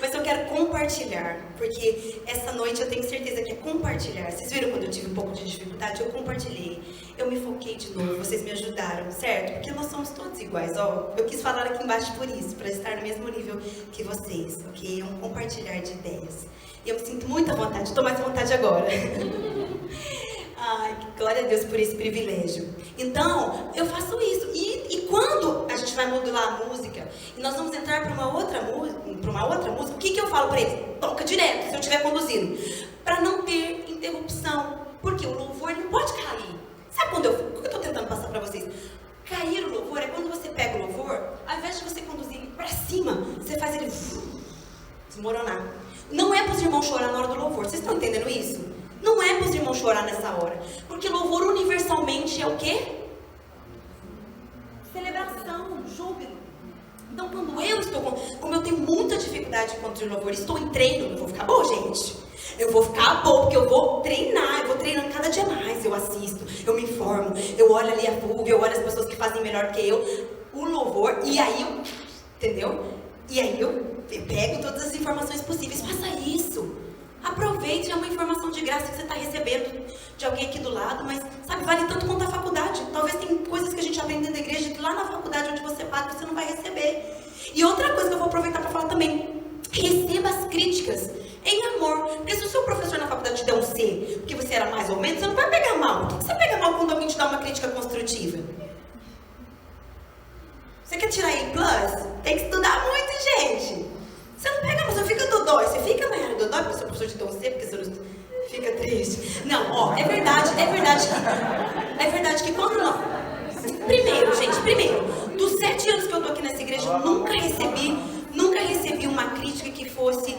Mas eu quero compartilhar, porque essa noite eu tenho certeza que é compartilhar. Vocês viram quando eu tive um pouco de dificuldade? Eu compartilhei, eu me foquei de novo, vocês me ajudaram, certo? Porque nós somos todos iguais, ó. Eu quis falar aqui embaixo por isso, para estar no mesmo nível que vocês, ok? É um compartilhar de ideias. E eu me sinto muita vontade, estou mais à vontade agora. Ai, glória a Deus por esse privilégio. Então, eu faço isso. E quando a gente vai modular a música, e nós vamos entrar para uma outra música, o que eu falo para eles? Toca direto, se eu estiver conduzindo. Para não ter interrupção. Porque o louvor não pode cair. Sabe o que eu estou tentando passar para vocês? Cair o louvor é quando você pega o louvor, ao invés de você conduzir ele para cima, você faz ele desmoronar. Não é para os irmãos chorar na hora do louvor. Vocês estão entendendo isso? Não é para os irmãos chorar nessa hora. Porque louvor universalmente é o quê? Celebração, júbilo. Então, quando eu estou como eu tenho muita dificuldade de conduzir louvor, estou em treino, eu vou ficar boa, gente. Eu vou ficar boa, porque eu vou treinar, eu vou treinando cada dia mais. Eu assisto, eu me informo, eu olho ali a vulga, eu olho as pessoas que fazem melhor que eu, o louvor, e aí eu, entendeu? E aí eu pego todas as informações possíveis. Faça isso. Aproveite, é uma informação de graça que você está recebendo de alguém aqui do lado, mas, sabe, vale tanto quanto a faculdade. Talvez tem coisas que a gente aprende dentro da igreja que lá na faculdade onde você paga, você não vai receber. E outra coisa que eu vou aproveitar para falar também, receba as críticas em amor. Porque se o seu professor na faculdade te der um C, porque você era mais ou menos, você não vai pegar mal. Por que você pega mal quando alguém te dá uma crítica construtiva? Você quer tirar aí plus? Tem que estudar muito, gente. Você não pega, você fica dodói. Você fica mais dodói porque o seu professor te deu um C, porque você não fica triste. Não, ó, é verdade que quando nós... Primeiro, dos 7 anos que eu tô aqui nessa igreja, eu nunca recebi uma crítica que fosse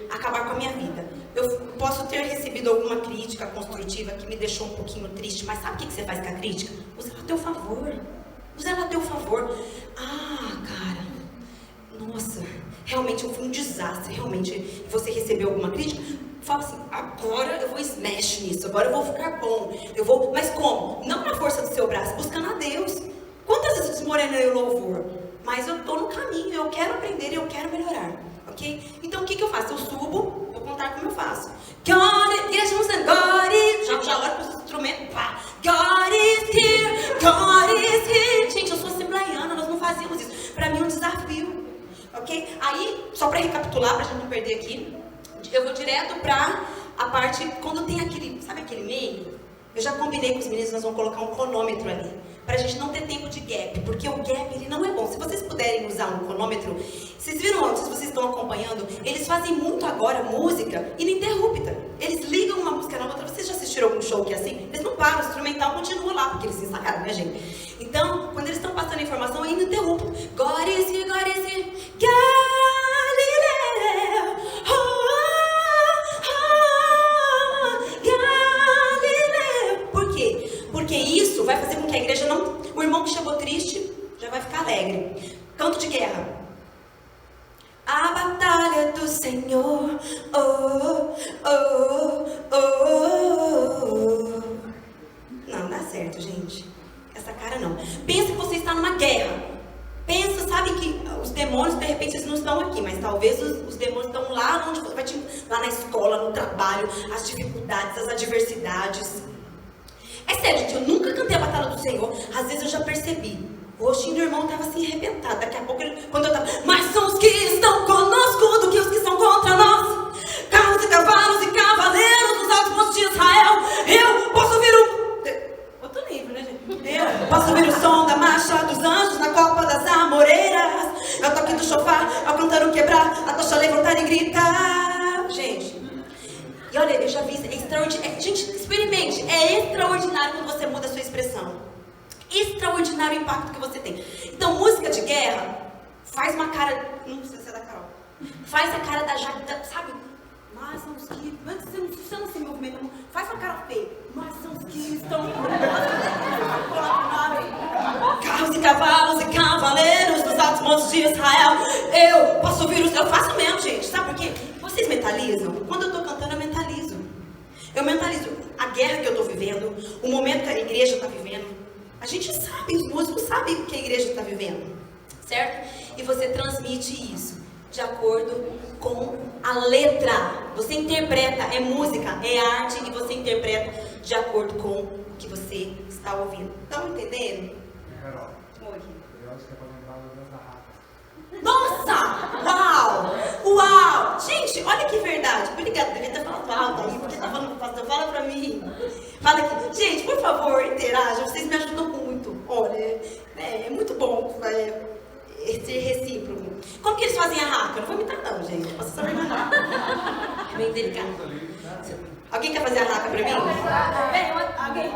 acabar com a minha vida. Eu posso ter recebido alguma crítica construtiva que me deixou um pouquinho triste, mas sabe o que você faz com a crítica? Usa ela a teu favor. Usa ela a teu favor. Ah, cara, nossa, realmente eu fui um desastre, realmente. Você recebeu alguma crítica? Fala assim, agora eu vou smash nisso, agora eu vou ficar bom. Mas como? Não na força do seu braço, buscando a Deus. Quantas vezes eu desmoronei o louvor? Mas eu estou no caminho, eu quero aprender e eu quero melhorar, ok? Então o que eu faço? Eu subo, vou contar como eu faço. Igreja usando God is... Já olho para os instrumentos, pá. God is here, God is here. Gente, eu sou assembleiana, nós não fazíamos isso. Para mim é um desafio, ok? Aí, só para recapitular, para a gente não perder aqui, eu vou direto para a parte, quando tem aquele, sabe aquele meio? Eu já combinei com os meninos, nós vamos colocar um cronômetro ali, para a gente não ter tempo de gap, porque o gap ele não é bom. Se vocês puderem usar um cronômetro, vocês viram antes, se vocês estão acompanhando, eles fazem muito agora música ininterrupta. Eles ligam uma música na outra. Vocês já assistiram algum show que é assim? Eles não param, o instrumental continua lá, porque eles se ensaiaram, né, gente? Então, quando eles estão passando a informação, é ininterrupto. God is here, God is here, Galileu, Galileu. Por quê? Porque isso vai fazer com que a igreja não... O irmão que chegou triste já vai ficar alegre. Canto de guerra. A batalha do Senhor, oh, oh, oh, oh. Não dá certo, gente. Essa cara não. Pensa que você está numa guerra. Pensa sabem que os demônios, de repente, eles não estão aqui, mas talvez os demônios estão lá onde vai lá na escola, no trabalho, as dificuldades, as adversidades. É sério, gente, eu nunca cantei a batalha do Senhor. Às vezes eu já percebi. O rostinho do irmão estava assim arrebentado. Daqui a pouco, quando eu estava, mas são os que estão conosco do que os que são contra nós. Carros e cavalos e cavaleiros dos altos montes de Israel. Eu posso ouvir outro nível, né, gente? Eu posso ouvir o som da marcha dos anjos na copa das amoreiras. É o toque do chofar, ao cantar o quebrar, a tocha levantar e gritar. Gente, e olha, eu já vi isso, é extraordinário. Gente, experimente, é extraordinário quando você muda a sua expressão. Extraordinário o impacto que você tem. Então, música de guerra faz uma cara, não precisa ser da Carol, faz a cara da Jaque, sabe? Mas são os que, você não se movimenta, faz uma cara feia. Mas são os que estão carros e cavalos e cavaleiros dos altos montes de Israel. Eu posso ouvir eu faço mesmo, gente, sabe por quê? Vocês mentalizam? Quando eu estou cantando, eu mentalizo. Eu mentalizo a guerra que eu estou vivendo, o momento que a igreja está vivendo. A gente sabe, os músicos sabem o que a igreja está vivendo, certo? E você transmite isso de acordo com a letra. Você interpreta, é música, é arte, e você interpreta de acordo com o que você está ouvindo. Estão entendendo? Carol, Oi. eu acho que é para lembrar o Deus da Rafa. Nossa! Uau! Uau! Gente, olha que verdade. Obrigada, devia ter falado alto aí, porque tá falando, pastor, fala pra mim. Fala aqui. Gente, por favor, interajam, vocês me ajudam muito. Olha, é muito bom ser recíproco. Como que eles fazem a raca? Eu não vou imitar não, gente. Posso só vergonhar. É bem delicado. Alguém quer fazer a raca pra mim? Vem, alguém?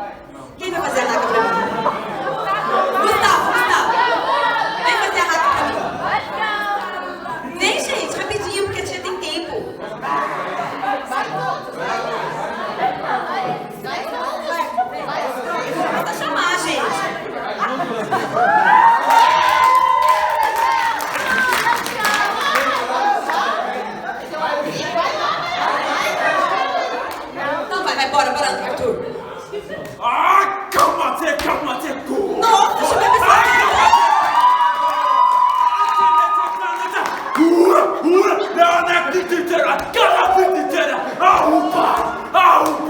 Quem vai fazer a raca pra mim? Gustavo. Vem fazer a raca pra mim. Vem, gente, rapidinho, porque a tia tem tempo. Basta chamar, gente. Então vai, bora, Arthur. Ah, calma-te. Nossa, deixa eu ver a pessoa.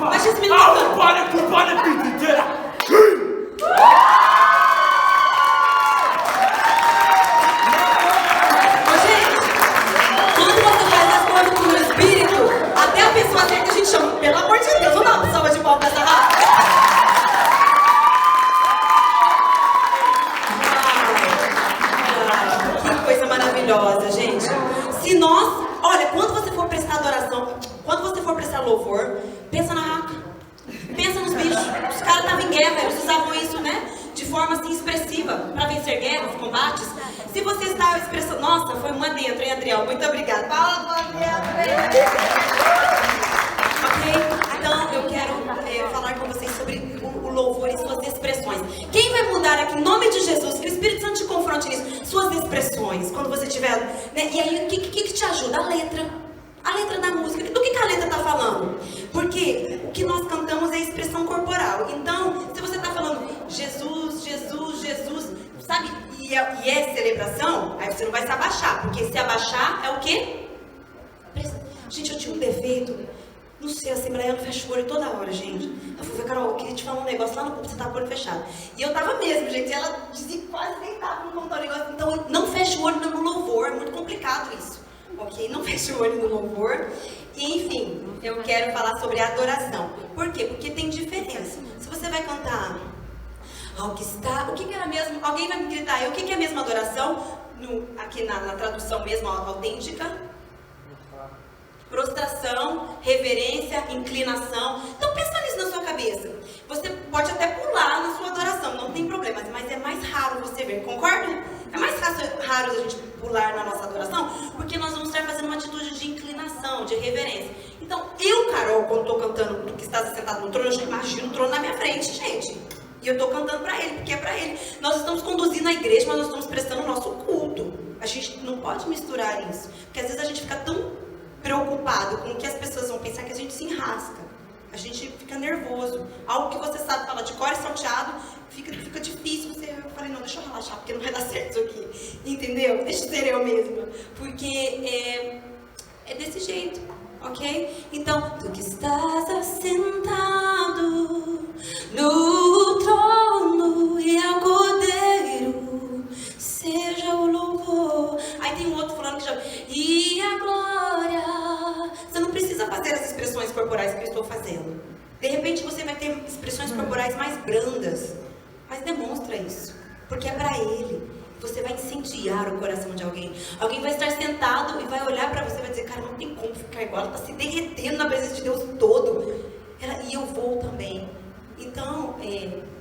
Baixa esse menino gente, quando você faz as coisas com o espírito, até a pessoa certa a gente chama, pelo amor de Deus, vamos dar uma salva de palmas pra essa raça. Que coisa maravilhosa, gente. Se nós, olha, quando você for prestar adoração, quando você for prestar louvor, pensa na raca, pensa nos bichos. Os caras estavam em guerra, eles usavam isso, né, de forma assim expressiva, para vencer guerras, combates. Se você está expressando, nossa, foi uma dentro, hein, Adriel? Muito obrigada. Fala, ok? Então eu quero falar com vocês sobre o louvor e suas expressões. Quem vai mudar aqui, em nome de Jesus, que o Espírito Santo te confronte nisso, suas expressões, quando você tiver, né? E aí, o que te ajuda? A letra da música. Do que a letra está falando? Porque o que nós cantamos é expressão corporal. Então, se você está falando Jesus, Jesus, Jesus, sabe? E é celebração, aí você não vai se abaixar. Porque se abaixar é o quê? Gente, eu tinha um defeito. Não sei, a Assembleia não fecha o olho toda hora, gente. Eu falei, Carol, eu queria te falar um negócio lá no púlpito, você tava com o olho fechado. E eu tava mesmo, gente. E ela dizia quase deitava no contar o negócio. Então, não fecha o olho no louvor. É muito complicado isso. Ok? Não fecha o olho no louvor. E, enfim, eu quero falar sobre a adoração. Por quê? Porque tem diferença. Se você vai cantar ao que está... O que era mesmo? Alguém vai me gritar aí. O que é mesmo adoração? Aqui na tradução mesmo, autêntica. Prostração, reverência, inclinação. Então pensa nisso na sua cabeça. Você pode até pular na sua adoração, não tem problema, mas é mais raro você ver, concorda? É mais raro a gente pular na nossa adoração, porque nós vamos estar fazendo uma atitude de inclinação, de reverência. Então eu, Carol, quando estou cantando do que está sentado no trono, eu já imagino o trono na minha frente, gente. E eu estou cantando para Ele, porque é para Ele. Nós estamos conduzindo a igreja, mas nós estamos prestando o nosso culto. A gente não pode misturar isso, porque às vezes a gente fica tão preocupado com o que as pessoas vão pensar que a gente se enrasca. A gente fica nervoso. Algo que você sabe falar de cor e salteado, fica difícil. Eu falei, não, deixa eu relaxar, porque não vai dar certo isso aqui. Entendeu? Deixa eu ser eu mesma. Porque é desse jeito, ok? Então, tu que estás assentado no trono e ao Cordeiro, seja o louvor. Aí tem um outro falando que chama, e a glória. Você não precisa fazer as expressões corporais que eu estou fazendo. De repente você vai ter expressões corporais mais brandas, mas demonstra isso, porque é para Ele. Você vai incendiar o coração de alguém. Alguém vai estar sentado e vai olhar para você e vai dizer, cara, não tem como ficar igual, ela está se derretendo na presença de Deus todo. E eu vou também. Então,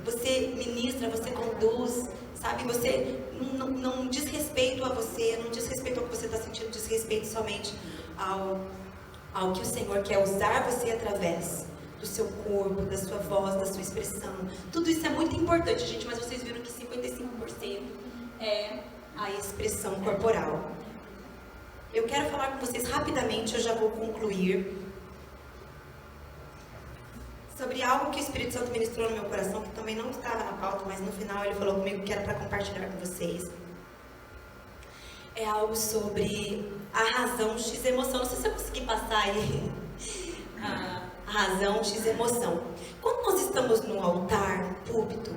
você ministra, você conduz, sabe? Você não diz respeito a você, não diz respeito ao que você está sentindo, diz respeito somente ao que o Senhor quer usar você através do seu corpo, da sua voz, da sua expressão. Tudo isso é muito importante, gente, mas vocês viram que 55% é a expressão corporal. Eu quero falar com vocês rapidamente, eu já vou concluir, sobre algo que o Espírito Santo ministrou no meu coração, que também não estava na pauta, mas no final ele falou comigo que era para compartilhar com vocês. É algo sobre a razão X emoção. Não sei se eu consegui passar aí a razão X emoção. Quando nós estamos no altar, no púlpito,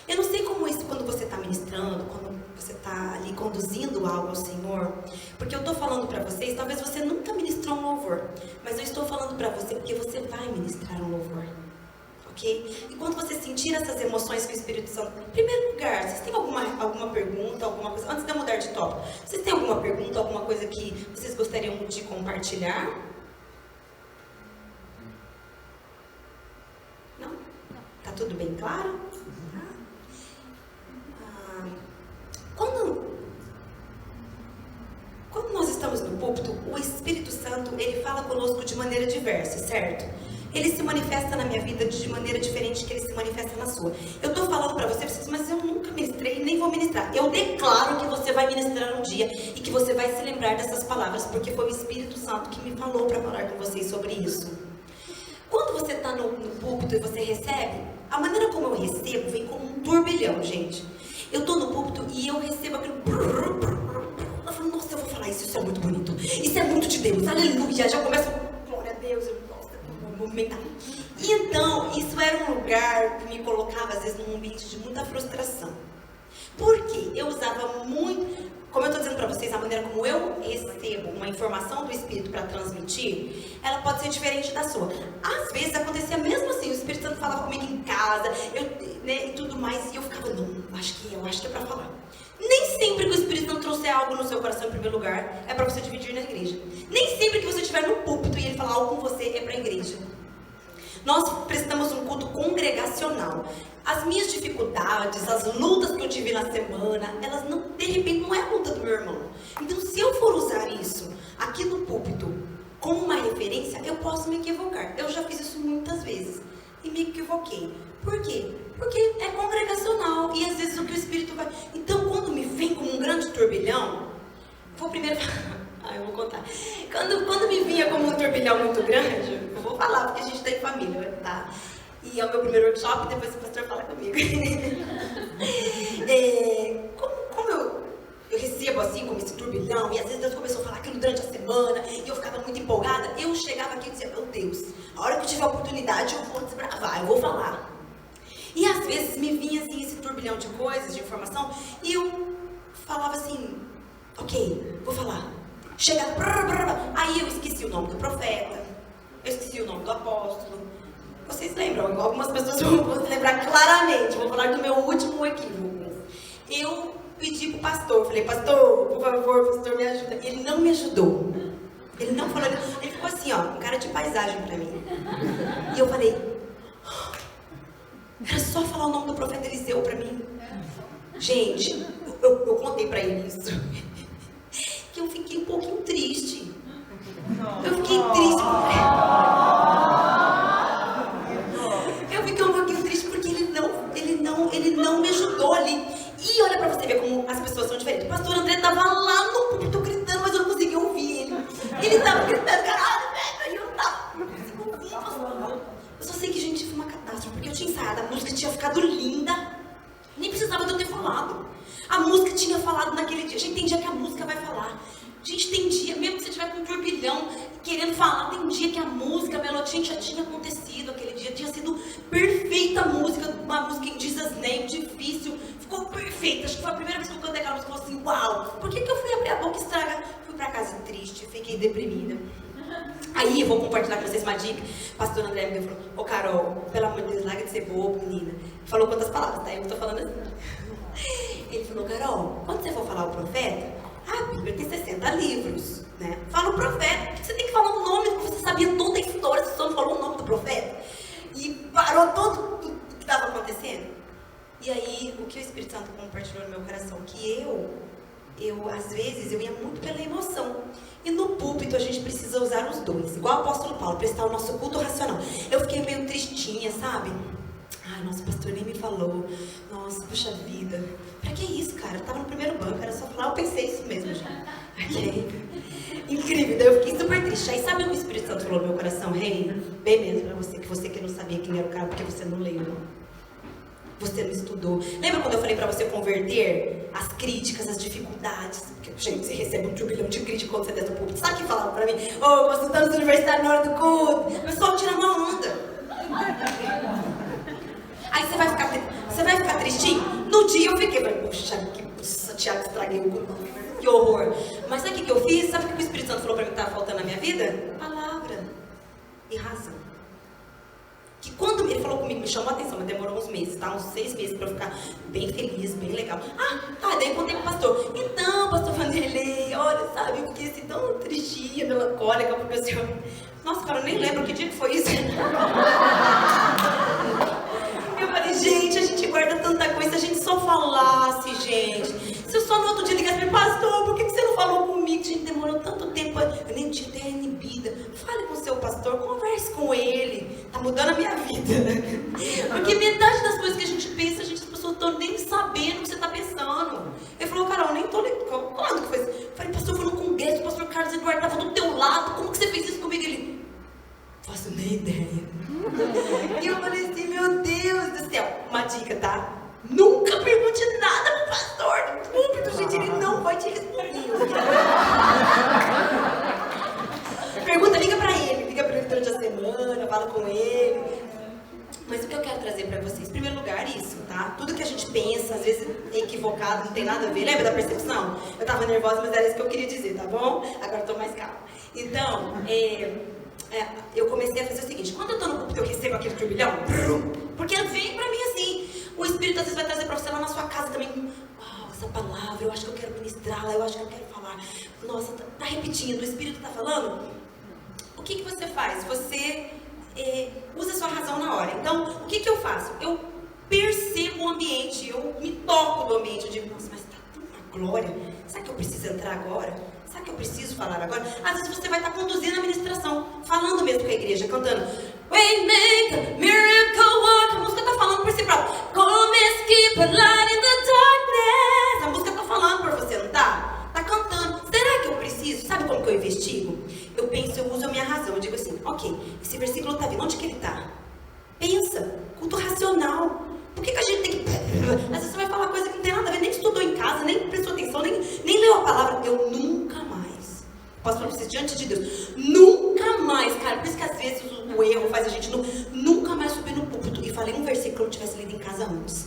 eu não sei como isso quando você está ministrando, quando você está ali conduzindo algo ao Senhor, porque eu estou falando para vocês, talvez você nunca ministrou um louvor, mas eu estou falando para você porque você vai ministrar um louvor, ok? E quando você sentir essas emoções que o Espírito Santo... Em primeiro lugar, vocês têm alguma pergunta, alguma coisa, antes de eu mudar de tópico, vocês têm alguma pergunta, alguma coisa que vocês gostariam de compartilhar? Não? Tá tudo bem claro? Quando nós estamos no púlpito, o Espírito Santo, ele fala conosco de maneira diversa, certo? Ele se manifesta na minha vida de maneira diferente que ele se manifesta na sua. Eu estou falando para vocês, mas eu nunca ministrei e nem vou ministrar. Eu declaro que você vai ministrar um dia e que você vai se lembrar dessas palavras, porque foi o Espírito Santo que me falou para falar com vocês sobre isso. Quando você está no púlpito e você recebe, a maneira como eu recebo vem como um turbilhão, gente. Eu estou no púlpito e eu recebo aquele... Eu falo, nossa, eu vou falar isso, isso é muito bonito. Isso é muito de Deus, aleluia. Já começo, glória a Deus, eu gosto de movimentar. E então, isso era um lugar que me colocava, às vezes, num ambiente de muita frustração. Por quê? Eu usava muito... Como eu estou dizendo para vocês, a maneira como eu recebo uma informação do Espírito para transmitir, ela pode ser diferente da sua. Às vezes acontecia mesmo assim, o Espírito Santo falava comigo em casa, e tudo mais, e eu ficava, não, acho que é para falar. Nem sempre que o Espírito Santo trouxer algo no seu coração em primeiro lugar, é para você dividir na igreja. Nem sempre que você estiver no púlpito e ele falar algo com você, é para a igreja. Nós prestamos um culto congregacional. As minhas dificuldades, as lutas que eu tive na semana, elas não, de repente, não é a luta do meu irmão. Então, se eu for usar isso aqui no púlpito como uma referência, eu posso me equivocar. Eu já fiz isso muitas vezes e me equivoquei. Por quê? Porque é congregacional e às vezes o que o Espírito vai... Então, quando me vem como um grande turbilhão, vou primeiro... eu vou contar. Quando me vinha como um turbilhão muito grande, eu vou falar porque a gente tem família, tá? E é o meu primeiro workshop, depois o pastor fala comigo. Como eu recebo assim, como esse turbilhão, e às vezes Deus começou a falar aquilo durante a semana, e eu ficava muito empolgada, eu chegava aqui e dizia, meu Deus, a hora que eu tiver a oportunidade, eu vou desbravar, eu vou falar. E às vezes me vinha assim, esse turbilhão de coisas, de informação, e eu falava assim, ok, vou falar. Chegava, aí eu esqueci o nome do profeta, eu esqueci o nome do apóstolo. Vocês lembram? Algumas pessoas vão se lembrar claramente. Vou falar do meu último equívoco. Eu pedi pro pastor, falei, pastor, por favor, pastor, me ajuda. Ele não me ajudou. Ele não falou, ele ficou assim, ó, um cara de paisagem pra mim. E eu falei, era só falar o nome do profeta Eliseu pra mim. Gente, eu contei pra ele isso. Que eu fiquei um pouquinho triste. Eu fiquei triste porque ele não me ajudou ali. E olha pra você ver como as pessoas são diferentes. O pastor André tava lá no púlpito gritando, mas eu não conseguia ouvir ele. Ele tava gritando, caralho, velho, e eu não conseguia ouvir, pastor. tinha ensaiado, a música tinha ficado linda. Nem precisava de eu ter falado. A música tinha falado naquele dia. A gente tem dia que a música vai falar. Gente, tem dia, mesmo que você tiver com um turbilhão querendo falar, tem dia que a música, a melodia já tinha acontecido. Aquele dia tinha sido perfeita a música, uma música em Jesus Name, difícil, ficou perfeita. Acho que foi a primeira vez que eu cantei aquela música, eu falei assim, uau, por que eu fui abrir a boca e estragar? Fui pra casa triste, fiquei deprimida. Aí eu vou compartilhar com vocês uma dica. O pastor André me falou, ô Carol, pelo amor de Deus, larga de ser bobo, menina. Falou quantas palavras, tá? Eu tô falando assim. Ele falou, Carol, quando você for falar o profeta, a Bíblia tem 60 livros, né? Fala o profeta, porque você tem que falar o nome, porque você sabia toda a história, você só não falou o nome do profeta. E parou tudo que estava acontecendo. E aí, o que o Espírito Santo compartilhou no meu coração, que eu às vezes, eu ia muito pela emoção. E no púlpito a gente precisa usar os dois. Igual o apóstolo Paulo, prestar o nosso culto racional. Eu fiquei meio tristinha, sabe? Ai, nossa, o pastor nem me falou. Nossa, puxa vida. Pra que isso, cara? Eu tava no primeiro banco, era só falar, eu pensei isso mesmo já. Ok? Incrível, daí eu fiquei super triste. Aí sabe o que o Espírito Santo falou no meu coração? Reina, bem mesmo pra você que não sabia quem era o cara, porque você não leu. Você não estudou. Lembra quando eu falei pra você converter as críticas, as dificuldades? Porque, gente, você recebe um turbilhão de crítica quando você desce do púlpito. Sabe o que falavam pra mim? Ô, você tá no universitário na hora do culto. O pessoal tira uma onda. Aí você vai ficar tristinho? No dia eu fiquei, poxa, que Tiago, estraguei o culto. Que horror. Mas sabe o que eu fiz? Sabe o que o Espírito Santo falou pra mim que tava faltando na minha vida? Palavra e razão. Que quando ele falou comigo, me chamou a atenção, mas demorou uns meses, tá? Uns 6 meses pra eu ficar bem feliz, bem legal. Daí eu contei pro pastor. Então, pastor Vanderlei, olha, sabe, eu fiquei assim tão tristinha, melancólica, porque o senhor... Nossa, cara, eu nem lembro que dia que foi isso. Eu falei, gente, a gente guarda tanta coisa, se a gente só falasse, gente. Se eu só no outro dia ligasse pra mim, pastor, por que você não falou comigo? A gente demorou tanto tempo, eu nem tinha ideia inibida. Fale com o seu pastor, converse com ele. Tá mudando a minha vida. Porque metade das coisas que a gente pensa, as pessoas estão nem sabendo o que você tá pensando. Ele falou, Carol, eu nem tô lembrando. Quando que foi isso? Eu falei, pastor, foi no congresso, o pastor Carlos Eduardo tava do teu lado, como que você fez isso comigo? Ele, faço nem ideia. E eu falei assim, meu Deus do céu. Uma dica, tá? Nunca pergunte nada pro pastor do púlpito, gente, ele não vai te responder. Pergunta, liga pra ele durante a semana, fala com ele. Mas o que eu quero trazer pra vocês? Em primeiro lugar, isso, tá? Tudo que a gente pensa, às vezes é equivocado, não tem nada a ver. Lembra da percepção? Eu tava nervosa, mas era isso que eu queria dizer, tá bom? Agora eu tô mais calma. Então, eu comecei a fazer o seguinte, quando eu tô no púlpito eu recebo aquele turbilhão, porque vem pra mim assim, o Espírito às vezes vai trazer pra você lá na sua casa também, uau, essa palavra, eu acho que eu quero ministrá-la, eu acho que eu quero falar, nossa, tá repetindo, o Espírito tá falando, o que você faz? Você usa a sua razão na hora. Então, o que eu faço? Eu percebo o ambiente, eu me toco do ambiente, eu digo, nossa, mas tá tão uma glória, será que eu preciso entrar agora? Será que eu preciso falar agora? Às vezes você vai estar conduzindo a ministração, falando mesmo com a igreja, cantando Waymaker, Miracle Worker, a música está falando por si própria. Come and keep a light in the darkness. A música está falando por você, não está? Está cantando. Será que eu preciso? Sabe como que eu investigo? Eu penso, eu uso a minha razão. Eu digo assim, ok, esse versículo está vindo, onde que ele está? Pensa, culto racional. Por que a gente tem que... Às vezes você vai falar coisa que não tem nada a ver, nem estudou em casa, nem prestou atenção, nem leu a palavra. Eu nunca mais, posso falar pra vocês, diante de Deus, nunca mais, cara, por isso que às vezes o erro faz a gente nunca mais subir no púlpito e falei um versículo que eu tivesse lido em casa antes.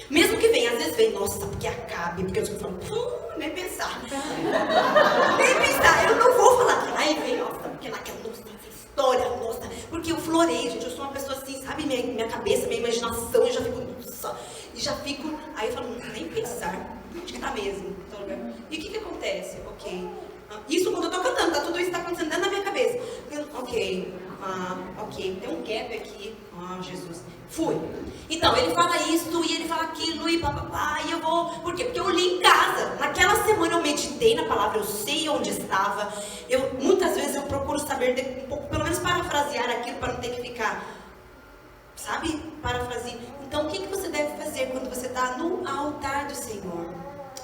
Mesmo que venha, às vezes vem, nossa, porque acabe, porque eu falo, nem pensar. Nem pensar, eu não vou falar. Aí vem, nossa, porque naquela história, nossa, porque eu florei, gente, eu sou uma pessoa assim, sabe, minha cabeça, minha imaginação, eu já fico, nossa, e já fico, aí eu falo, nem pensar, onde que tá mesmo? E o que acontece? Ok, isso quando eu tô cantando, tá, tudo isso tá acontecendo dentro da minha cabeça. Ok, tem um gap aqui, Jesus, fui. Então, ele fala isso, e ele fala aquilo, e papapá, e eu vou, por quê? Porque eu li em casa, naquela semana eu meditei na palavra, eu sei onde estava, muitas vezes eu procuro saber, um pouco, pelo menos parafrasear aquilo, para não ter que ficar, sabe, parafrasear. Então, o que você deve fazer quando você está no altar do Senhor?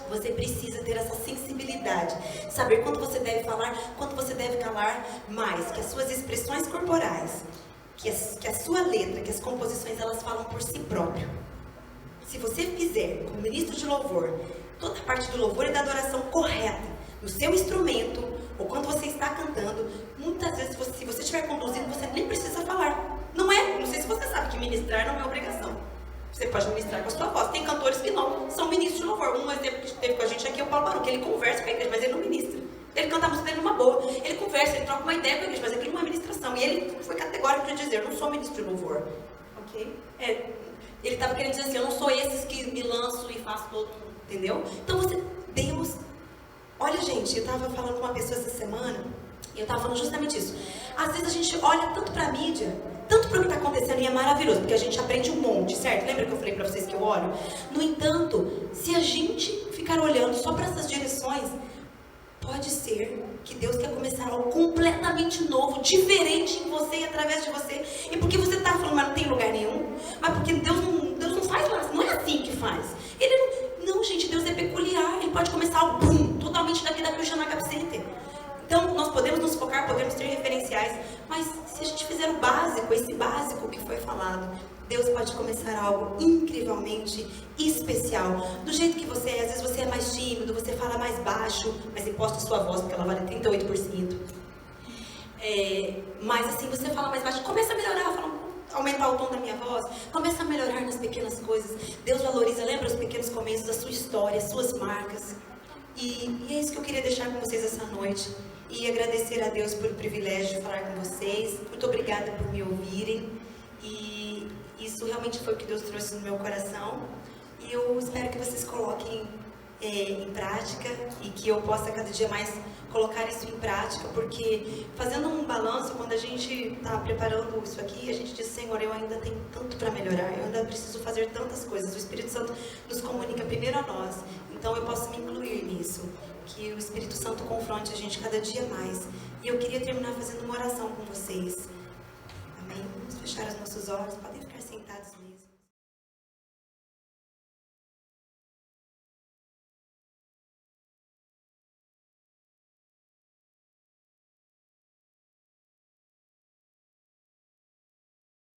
Você precisa ter essa sensibilidade, saber quando você deve falar, quando você deve calar, mais que as suas expressões corporais que a sua letra, que as composições, elas falam por si próprio. Se você fizer, como ministro de louvor, toda a parte do louvor e da adoração correta, no seu instrumento, ou quando você está cantando, muitas vezes, se você estiver conduzindo, você nem precisa falar. Não é? Não sei se você sabe que ministrar não é obrigação. Você pode ministrar com a sua voz. Tem cantores que não são ministros de louvor. Um exemplo que teve com a gente aqui é o Paulo Baruch, ele conversa com a igreja, mas ele não ministra. Ele canta a música dele numa boa. Ele conversa, ele troca uma ideia com a igreja, mas aquilo não é ministração. E ele foi categórico de dizer, eu não sou ministro de louvor. Ok? Ele estava querendo dizer assim, eu não sou esses que me lanço e faço todo mundo. Entendeu? Então Deus... Olha, gente, eu estava falando com uma pessoa essa semana, e eu estava falando justamente isso. Às vezes a gente olha tanto para a mídia, tanto para o que está acontecendo, e é maravilhoso, porque a gente aprende um monte, certo? Lembra que eu falei para vocês que eu olho? No entanto, se a gente ficar olhando só para essas direções, pode ser que Deus quer começar algo completamente novo, diferente em você e através de você. E porque você está falando, mas não tem lugar nenhum? Mas porque Deus não faz lá, não é assim que faz. Não, gente, Deus é peculiar. Ele pode começar algo totalmente daqui da Christian Agape Center. Então, nós podemos nos focar, podemos ter referenciais, mas se a gente fizer o básico, esse básico que foi falado, Deus pode começar algo incrivelmente especial. Do jeito que você é, às vezes você é mais tímido, você fala mais baixo, mas imposta a sua voz, porque ela vale 38%. Mas assim, você fala mais baixo, começa a melhorar, aumentar o tom da minha voz, começa a melhorar nas pequenas coisas. Deus valoriza, lembra os pequenos começos da sua história, as suas marcas. E é isso que eu queria deixar com vocês essa noite. E agradecer a Deus pelo privilégio de falar com vocês. Muito obrigada por me ouvirem. E isso realmente foi o que Deus trouxe no meu coração. E eu espero que vocês coloquem em prática e que eu possa cada dia mais colocar isso em prática, porque fazendo um balanço, quando a gente está preparando isso aqui, a gente diz, Senhor, eu ainda tenho tanto para melhorar, eu ainda preciso fazer tantas coisas. O Espírito Santo nos comunica primeiro a nós, então eu posso me incluir nisso, que o Espírito Santo confronte a gente cada dia mais. E eu queria terminar fazendo uma oração com vocês. Amém? Vamos fechar os nossos olhos, podem ficar sentados mesmo.